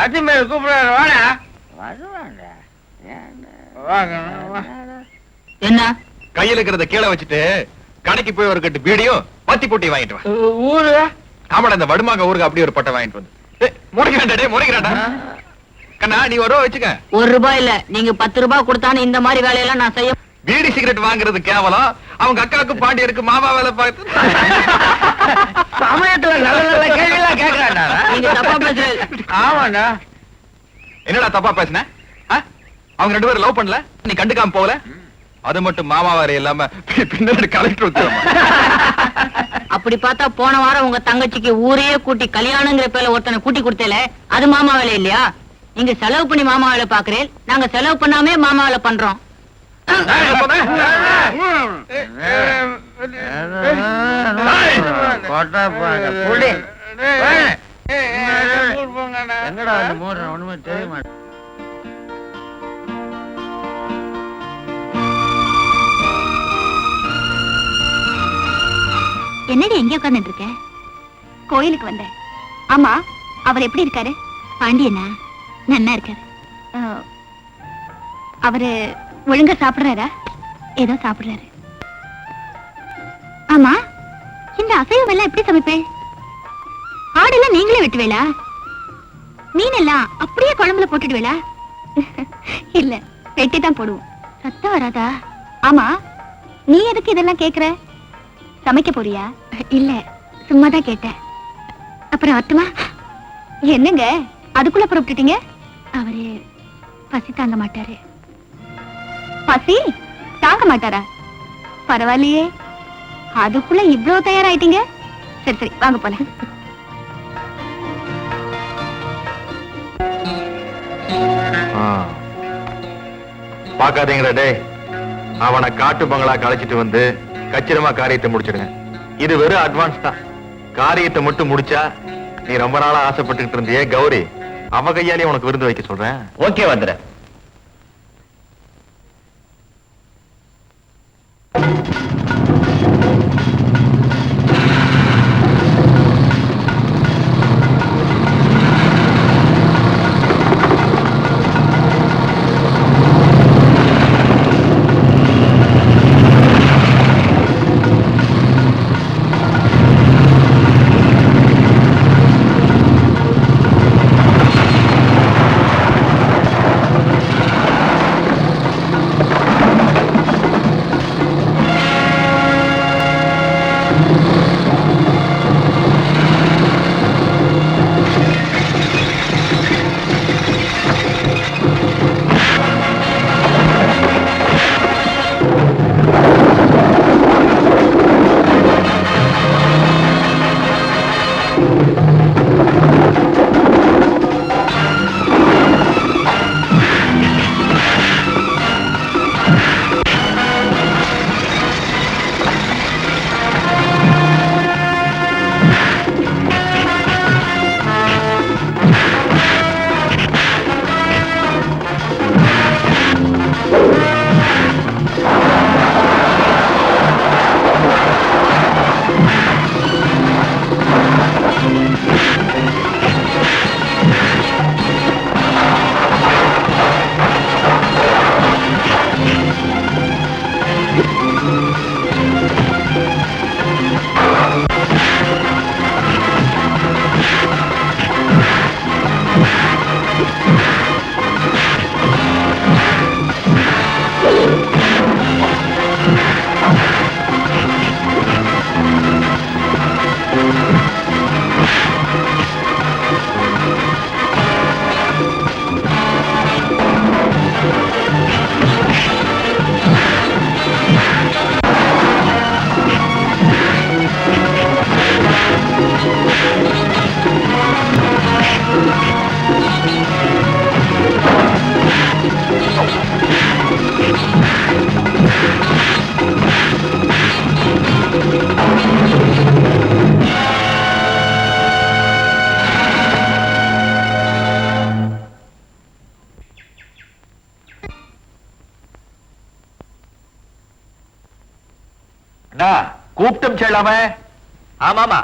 J: அஜிமேல் கூப்பிடுறாரு, வாடா.
B: என்ன?
E: கையில இருக்கிறத கீழே வச்சுட்டு கடைக்கு போய் ஒரு கட்டு பீடியும் பத்தி போட்டி வாங்கிட்டு வா.
J: ஊரு
E: ஆமாடா, இந்த வடுமாங்க ஊருக்கு அப்படியே ஒரு பட்டை வாங்கிட்டு வந்து முறைக்கிறான்டா. கண்ணா, நீ ஒரு ரூபா வச்சுக்க.
B: ₹1 இல்ல, நீங்க 10 ரூபாய் கொடுத்தானு இந்த மாதிரி வேலையெல்லாம் நான் செய்ய.
E: பீடி சிகரெட் வாங்குறது கேவலம். அவங்க அக்காவுக்கு பாண்டியருக்கு மாமா வேலை பார்த்து
J: சமயத்துல நல்ல நல்ல கேள்வியெல்லாம் கேட்கறாண்டா.
B: நீங்க தப்பா பேசுறீங்க.
J: ஆமாண்டா.
E: என்னடா தப்பா பேசுன? அவங்க 2 பேரும் லவ் பண்ணல, நீ கண்டுக்காம போகல. அது மட்டும் மாமா வேற இல்லாம பின்னாடி கலெக்டர்.
B: அப்படி பார்த்தா போன வாரம் உங்க தங்கச்சிக்கு ஊரையே கூட்டி கல்யாணங்கிற பேர்ல ஒருத்தனை கூட்டி கொடுத்தேல, அது மாமா வேலை இல்லையா? நீங்க செலவு பண்ணி மாமா வேலை பாக்குறேன், நாங்க செலவு பண்ணாமே மாமா வேலை பண்றோம்.
J: எங்கடா ஒண்ணுமே தெரிய மாட்டேன்.
F: என்னடி எங்க உட்கார்ந்துட்டு இருக்க? கோயிலுக்கு வந்தேன். ஆமா, அவர் எப்படி இருக்காரு? பாண்டியனா? நன்னா இருக்காரு. அவரு ஒழுங்கா சாப்பிடுறாரா? ஏதோ சாப்பிடுறாரு. ஆமா, இந்த அசைவம் எல்லாம் எப்படி சமைப்பேன்? ஆடெல்லாம் நீங்களே வெட்டுவேளா? மீனெல்லாம் அப்படியே குழம்புல போட்டுடுவேளா? இல்ல, வெட்டி தான் போடுவோம். சத்தம் வராதா? ஆமா, நீ எதுக்கு இதெல்லாம் கேக்குற? சமைக்க போறியா? இல்ல, சும்மாதான் கேட்டேன். அப்புறம் அத்துமா என்னங்க அதுக்குள்ள புறப்பட்டுட்டீங்க? அவரு பசி தாங்க மாட்டாரு. பசி தாங்க மாட்டாரா? பரவாயில்லையே, அதுக்குள்ள இவ்வளவு தயாராயிட்டீங்க. சரி சரி, வாங்க போலாம்.
E: பாக்காதீங்கடா டேய், அவனை காட்டு பங்களா கழிச்சிட்டு வந்து கச்சிதமா காரியத்தை முடிச்சிடுங்க. இது வெறும் அட்வான்ஸ் தான். காரியத்தை மட்டும் முடிச்சா நீ ரொம்ப நாளா ஆசைப்பட்டுக்கிட்டு இருந்தியே கௌரி, அவ கையாலே உனக்கு விருந்து வைக்க சொல்றேன்.
C: ஓகே வந்துற.
E: கூப்பிட்டும் செல்லாம.
G: ஆமாமா,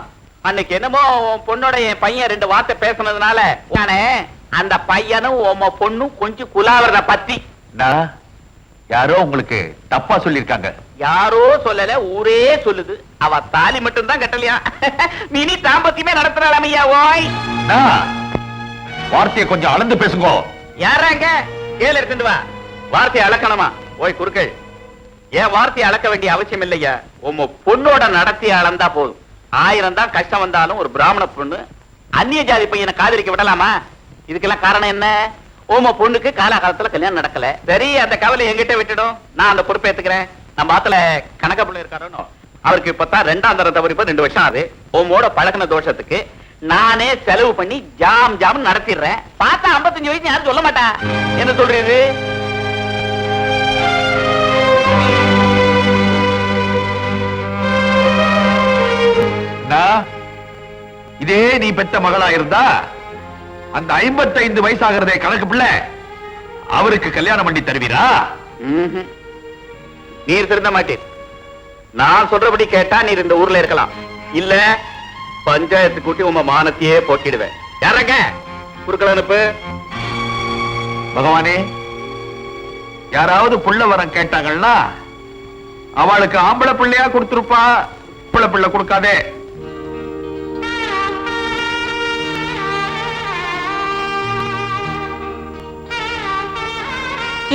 G: அன்னைக்கு என்னமோ உன் பொண்ணோட என் பையன் 2 வார்த்தை பேசுனதுனால நானே அந்த பையனும் உன் பொண்ணும் கொஞ்சம் குலாவறத பத்தி.
E: யாரோ உங்களுக்கு தப்பா சொல்லிருக்காங்க.
G: யாரோ சொல்லல, ஊரே சொல்லுது. அவ தாலி மட்டும் தான் கட்டலையா, மினி தாம்பத்தியமே நடத்துறாளையா. ஓய்,
E: வார்த்தையை கொஞ்சம் அளந்து பேசுங்க.
G: யாராங்க கேளு எடுத்துட்டு வா. வார்த்தையை அளக்கணுமா? ஓய் குறுக்கள், ஏன் வார்த்தையை அளக்க வேண்டிய அவசியம் இல்லையா. உங்க பொண்ணோட நடத்திய அளந்தா போதும். 1000 தான் கஷ்டம் வந்தாலும் ஒரு பிராமண பொண்ணு அந்நிய ஜாதி பையனை காதலிக்க விடலாமா? இதுக்கெல்லாம் காரணம் என்ன? உங்க பொண்ணுக்கு காலகாலத்துல கல்யாணம் நடக்கல. சரி, அந்த கவலை எங்கிட்ட விட்டுடும், நான் அந்த பொறுப்பை ஏத்துக்கிறேன். நம்ம ஆத்துல கணக்க பிள்ளை இருக்காரோ, அவருக்கு இப்பதான் 2ஆம் தரம் தவறி 2 வருஷம் ஆகுது. உமோட பழக்கின தோஷத்துக்கு நானே செலவு பண்ணி ஜாம் ஜாம் நடத்திடுறேன். பார்த்தா 55 வயசு யாரும் சொல்ல மாட்டா. என்ன சொல்றது?
E: இதே நீ பெத்த மகளா இருந்தா அந்த 55 வயசாகிறதே கணக்கு பிள்ளை அவருக்கு கல்யாணம் பண்ணி தருவீரா?
G: நீர் திருந்த மாட்டீர். நான் சொல்றபடி கேட்டா நீர் இந்த ஊர்ல இருக்கலாம்.
H: இல்ல பஞ்சாயத்து கூட்டி உங்க மானத்தையே போக்கிடுவேன். யாரங்க குறுக்கள் அனுப்பு. பகவானே, யாராவது புள்ள வரம் கேட்டாங்கன்னா அவளுக்கு ஆம்பளை பிள்ளையா கொடுத்துருப்பா, பிள்ளை கொடுக்காதே.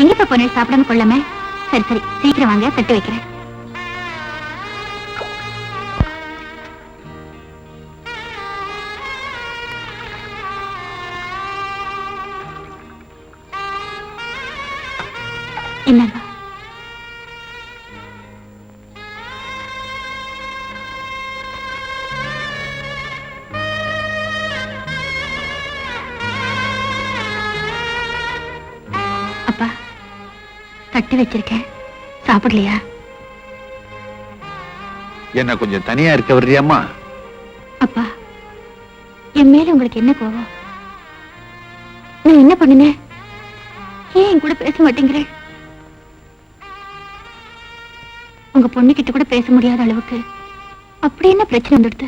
F: எங்க போன சாப்பிடாம கொள்ளாம? சரி சரி, சீக்கிரம் வாங்க, தட்டு வைக்கிறேன். என்னங்க அப்பா, தட்டு வச்சிருக்கேன், சாப்பிடலையா?
H: என்ன கொஞ்சம் தனியா இருக்க வர்றியாம்மா?
F: அப்பா, என் மேல உங்களுக்கு என்ன கோவம்? நான் என்ன பண்ணுனேன்? ஏன் என் கூட பேச மாட்டேங்கிறேன்? உங்க பொண்ணு கிட்ட கூட பேச முடியாத அளவுக்கு அப்படி என்ன பிரச்சனை வந்துடுது?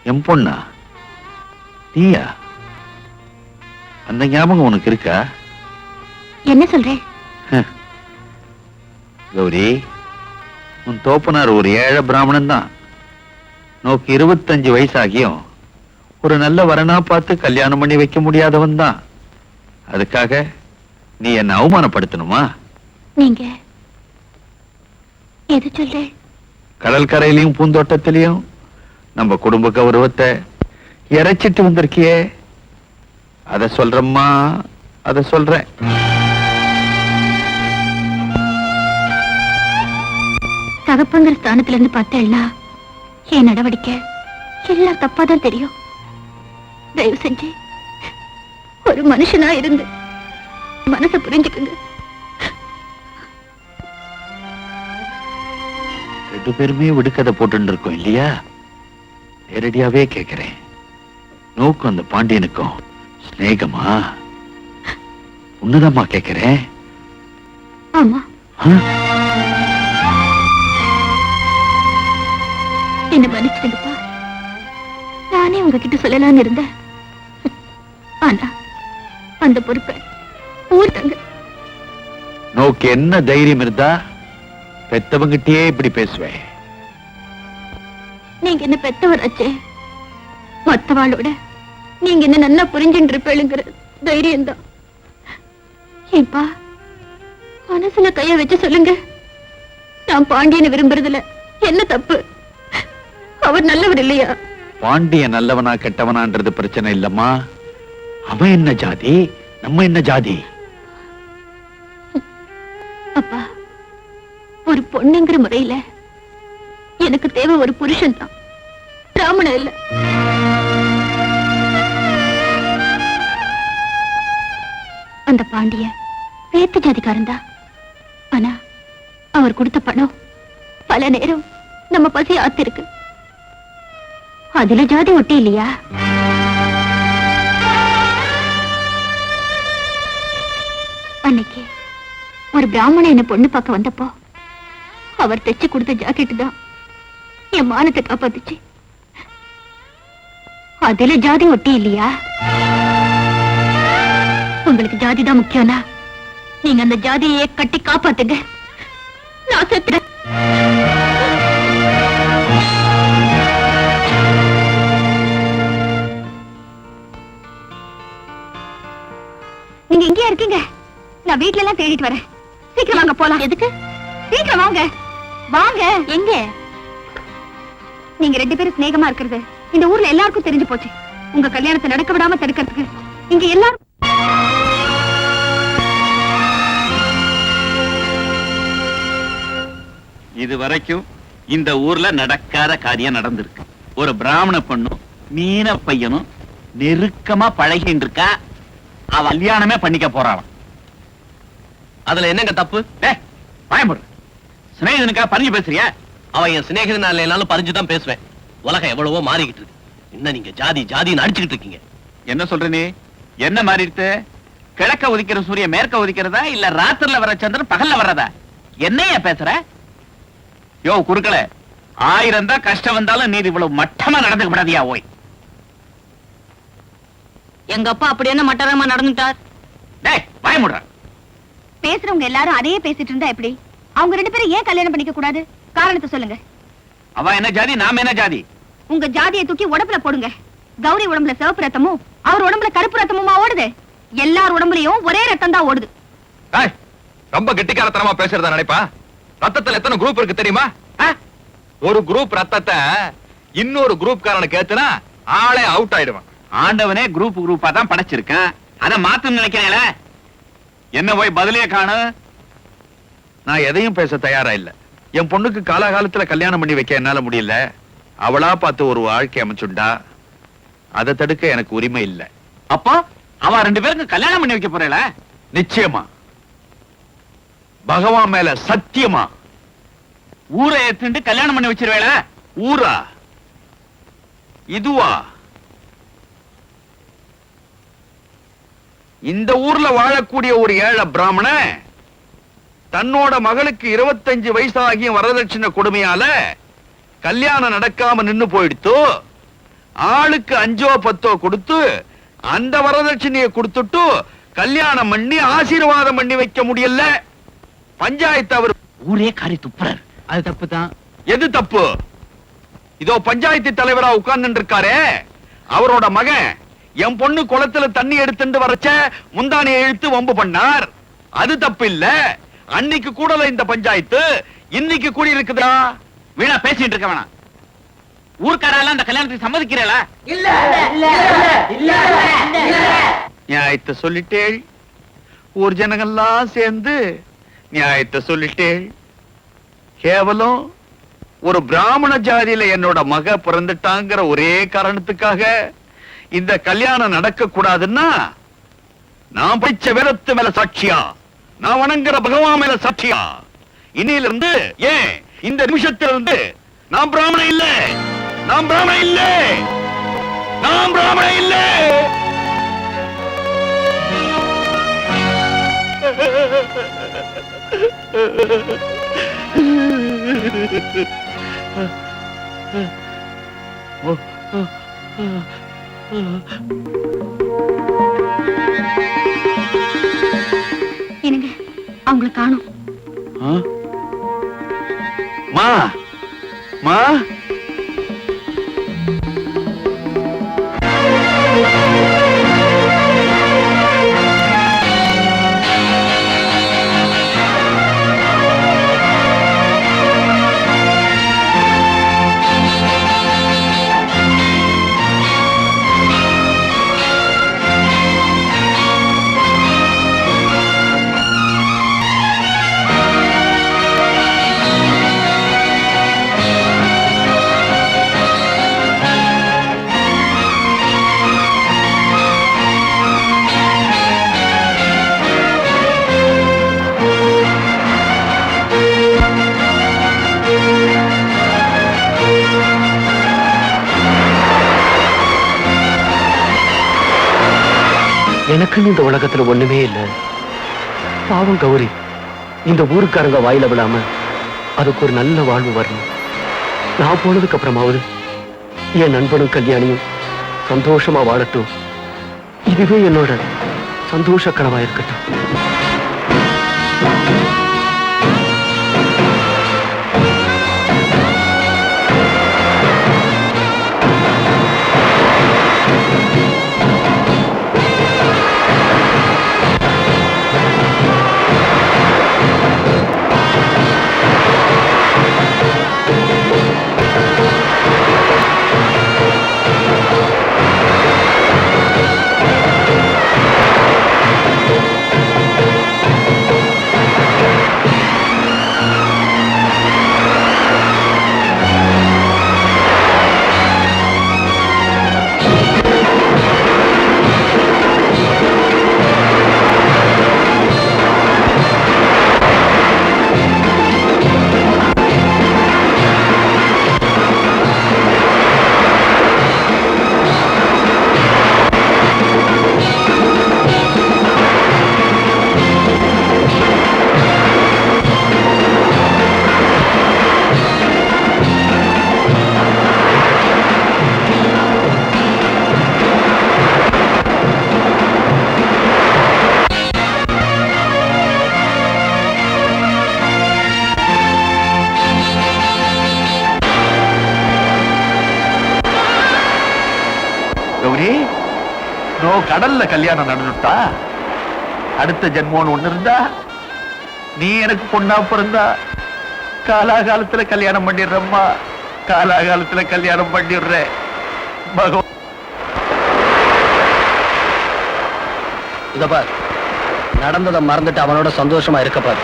H: என் பொண்ணா? நீயா? அந்த ஞாபகம் உனக்கு இருக்கா?
F: என்ன சொல்றேன்?
H: கௌரி, உன் தோப்பனார் ஒரு ஏழை பிராமணன் தான். நோக்கு 25 வயசாகியும் ஒரு நல்ல வரனா பார்த்து கல்யாணம் பண்ணி வைக்க முடியாதவன் தான். அதுக்காக நீ என்ன அவமானப்படுத்தணுமா?
F: நீங்க எது சொல்ற?
H: கடல் கரையிலையும் பூந்தோட்டத்திலையும் நம்ம குடும்ப கௌரவத்தை இறைச்சிட்டு வந்திருக்கியே, அத சொல்றம்மா, அத சொல்றேன்.
F: தகப்பங்கிற ஸ்தானத்துல இருந்து பார்த்தேன்னா என் நடவடிக்கை எல்லாம் தப்பாதான் தெரியும். தயவு செஞ்சு ஒரு மனுஷனா இருந்து மனசை புரிஞ்சுக்குங்க.
H: 2 பேருமே விடுக்கதை போட்டு இருக்கோம் இல்லையா? நேரடியாவே கேக்குறேன், நோக்கு அந்த பாண்டியனுக்கும் ஸ்நேகமா? உன்னதம்மா கேக்குறேன்.
F: ஆமா,
H: ஆ?
F: என்ன மன்னிச்சிடுங்கப்பா. நானே உங்ககிட்ட சொல்லலாம்னு இருந்தேன். ஆனா அந்த பொறுப்பை ஊர் தங்க.
H: நோக்கு என்ன தைரியம் இருந்தா பெத்தவங்கிட்டே இப்படி பேசுவேன்?
F: நீங்க என்ன பெத்தவராச்சே, மத்தவாளோட நீங்க என்ன நல்லா புரிஞ்சுட்டு இருப்பேளுங்கிற தைரியம் தான். ஏன்பா, மனசுல கைய வச்சு சொல்லுங்க, நான் பாண்டியனை விரும்புறதுல என்ன தப்பு? அவர் நல்லவர் இல்லையா?
H: பாண்டிய நல்லவனா கெட்டவனான்றது பிரச்சனை இல்லம்மா. அவன் என்ன ஜாதி, நம்ம என்ன ஜாதி?
F: அப்பா, ஒரு பொண்ணுங்கிற முறையில எனக்கு தேவை ஒரு புருஷன் தான், பிராமண இல்ல. அந்த பாண்டிய வேத்து ஜாதிக்காரன் தான். ஆனா அவர் கொடுத்த பணம் பல நேரம் நம்ம பசி ஆத்திருக்கு. அதுல ஜாதி ஒட்டி இல்லையா? அன்னைக்கு ஒரு பிராமணன் என்ன பொண்ணு பார்க்க வந்தப்போ அவர் தைச்சு கொடுத்த ஜாக்கெட் தான் என் மானத்தை காப்பாத்துச்சு. அதுல ஜாதி ஒட்டி இல்லையா? உங்களுக்கு ஜாதி தான் முக்கியம்னா நீங்க அந்த ஜாதியை கட்டி காப்பாத்துங்க. நான் செத்துறேன். நீங்க எங்கேயா இருக்கீங்க? நான் வீட்ல எல்லாம் தேடிட்டு வரேன். சீக்கிரம் வாங்க, போலாம். எதுக்கு? சீக்கிரம் வாங்க. வாங்க. எங்க? நீங்க 2 பேரும் சிநேகமா இருக்கிறது இந்த ஊர்ல எல்லாருக்கும் தெரிஞ்சு போச்சு. உங்க கல்யாணத்தை நடக்க விடாம தடுக்கிறதுக்கு இங்க எல்லாரும்
D: இது வரைக்கும் இந்த ஊர்ல நடக்காத காரியம் நடந்திருக்கு. ஒரு பிராமண பொண்ணும் மீன பையனும் நெருக்கமா பழகிட்டு இருக்கா. அவ கல்யாணமே பண்ணிக்க போறாளாம்.
C: அதுல என்னங்க தப்பு?
D: பயமுடு சிநேகிதனுக்கா பறிஞ்சு பேசுறியா?
C: அவன் என் சிநேகிதன் இல்லைனாலும் பறிஞ்சுதான் பேசுவேன். உலகம் எவ்வளவோ மாறிக்கிட்டு இருக்கு. என்ன நீங்க ஜாதி ஜாதின்னு அடிச்சுக்கிட்டு இருக்கீங்க?
D: என்ன சொல்ற நீ? என்ன மாறி இருக்கு? கிழக்க உதிக்கிற சூரியன் மேற்க உதிக்கிறதா இல்ல ராத்திரில வர சந்திரன் பகல்ல வர்றதா? என்னையா பேசுற? யோ குறுக்கள, 1000 தான் கஷ்டம் வந்தாலும் நீ இவ்வளவு மட்டமா நடந்துக்க கூடாதியா ஓய்.
B: எங்க அப்பா அப்படி என்ன மட்டரமா நடந்துட்டார்?
D: டேய் வாய மூடுற.
F: பேசுறவங்க எல்லாரும் அதையே பேசிட்டு இருந்தா எப்படி? அவங்க 2 பேரும் ஏன் கல்யாணம் பண்ணிக்க கூடாது? காரணத்தை சொல்லுங்க.
D: அவ என்ன ஜாதி, நாம என்ன ஜாதி?
F: உங்க ஜாதியை தூக்கி உடம்புல போடுங்க. கௌரி உடம்புல சிவப்பு ரத்தமும் அவர் உடம்புல கருப்பு ரத்தமுமா ஓடுது? எல்லார் உடம்புலயும் ஒரே ரத்தம் தான் ஓடுது.
E: ரொம்ப கெட்டிக்காரத்தனமா பேசுறதா நினைப்பா? ரத்தத்துல எத்தனை குரூப் இருக்கு தெரியுமா? ஒரு குரூப் ரத்தத்தை இன்னொரு குரூப் காரனுக்கு ஏத்துனா ஆளே அவுட் ஆயிடுவான்.
D: ஆண்டவனே குரூப்பா தான் படைச்சிருக்கேன். அத மாத்தணும்னு நினைக்கிறேன். என்ன போய் பதிலே காணு.
H: நான் எதையும் பேச தயாரா இல்ல. என் பொண்ணுக்கு காலாகாலத்துல கல்யாணம் பண்ணி வைக்க என்னால முடியல. அவளா பார்த்து ஒரு வாழ்க்கை அமைச்சுண்டா, அதை தடுக்க எனக்கு உரிமை இல்ல.
D: அப்போ அவ 2 பேருக்கு கல்யாணம் பண்ணி வைக்க போறேல?
H: நிச்சயமா, பகவான் மேல சத்தியமா.
D: ஊரை ஏத்துண்டு கல்யாணம் பண்ணி வச்சிருவேல?
H: ஊரா? இதுவா? இந்த ஊர்ல வாழக்கூடிய ஒரு ஏழை பிராமண தன்னோட மகளுக்கு 25 வயசாகியும் வரதட்சணை கொடுமையால கல்யாணம் நடக்காம நின்னு போயிடுத்து. ஆளுக்கு 5ஓ 10ஓ கொடுத்து அந்த வரதட்சணையை கொடுத்துட்டு கல்யாணம் பண்ணி ஆசீர்வாதம் பண்ணி வைக்க முடியல. பஞ்சாயத்து அவர்
D: ஊரே காரி துப்புறார். அது தப்பு தான்.
H: எது தப்பு? இதோ பஞ்சாயத்து தலைவரா உட்கார்ந்து இருக்காரே, அவரோட மகன் என் பொண்ணு குளத்துல தண்ணி எடுத்துட்டு வரச்ச முந்தானியை இழுத்து வம்பு பண்ணார். அது தப்பு இல்ல. அன்னைக்கு கூடல இந்த பஞ்சாயத்து, இன்னைக்கு கூடி இருக்குதா?
D: வீணா பேசிட்டு இருக்க வேணாம். ஊர்க்காரெல்லாம் அந்த கல்யாணத்துக்கு சம்மதிக்கிறேல?
H: நியாயத்தை சொல்லிட்டேள். ஊர் ஜனங்கள்லாம் சேர்ந்து நியாயத்தை சொல்லிட்டேள். கேவலம் ஒரு பிராமண ஜாதியில என்னோட மக பிறந்துட்டாங்கிற ஒரே காரணத்துக்காக இந்த கல்யாணம் நடக்க கூடாதுன்னா, நான் படிச்ச வேதத்து மேல சாட்சியா, நான் வணங்குற பகவான் மேல சாட்சியா, இன்னையில இருந்து ஏன் இந்த நிமிஷத்திலிருந்து நான் பிராமணன் இல்ல, நான் பிராமணன் இல்ல, நான் பிராமணன் இல்ல.
F: என்னங்க, அவங்களை காணோம்.
H: மா மா
C: எனக்குன்னு இந்த உலகத்துல ஒண்ணுமே இல்ல. பாவம் கௌரி இந்த ஊருக்காரங்க வாயில விடாம அதுக்கு ஒரு நல்ல வாழ்வு வரணும். நான் போனதுக்கு அப்புறமாவது என் நண்பனும் கல்யாணியும் சந்தோஷமா வாழட்டும். இதுவே என்னோட சந்தோஷ கனவா இருக்கட்டும்.
H: கடல்ல கல்யாணம் நடந்துட்டா அடுத்த ஜென்மோன்னு ஒண்ணு இருந்தா நீ எனக்கு பொண்ணா பிறந்தா காலாகாலத்துல கல்யாணம் பண்ணிடுறம்மா, காலாகாலத்துல கல்யாணம் பண்ணிடுறேன். பகவான்
C: இத பார், நடந்ததை மறந்துட்டு அவனோட சந்தோஷமா இருக்க பாரு.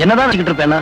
C: என்னதான் வச்சுக்கிட்டு இருப்பேன்னா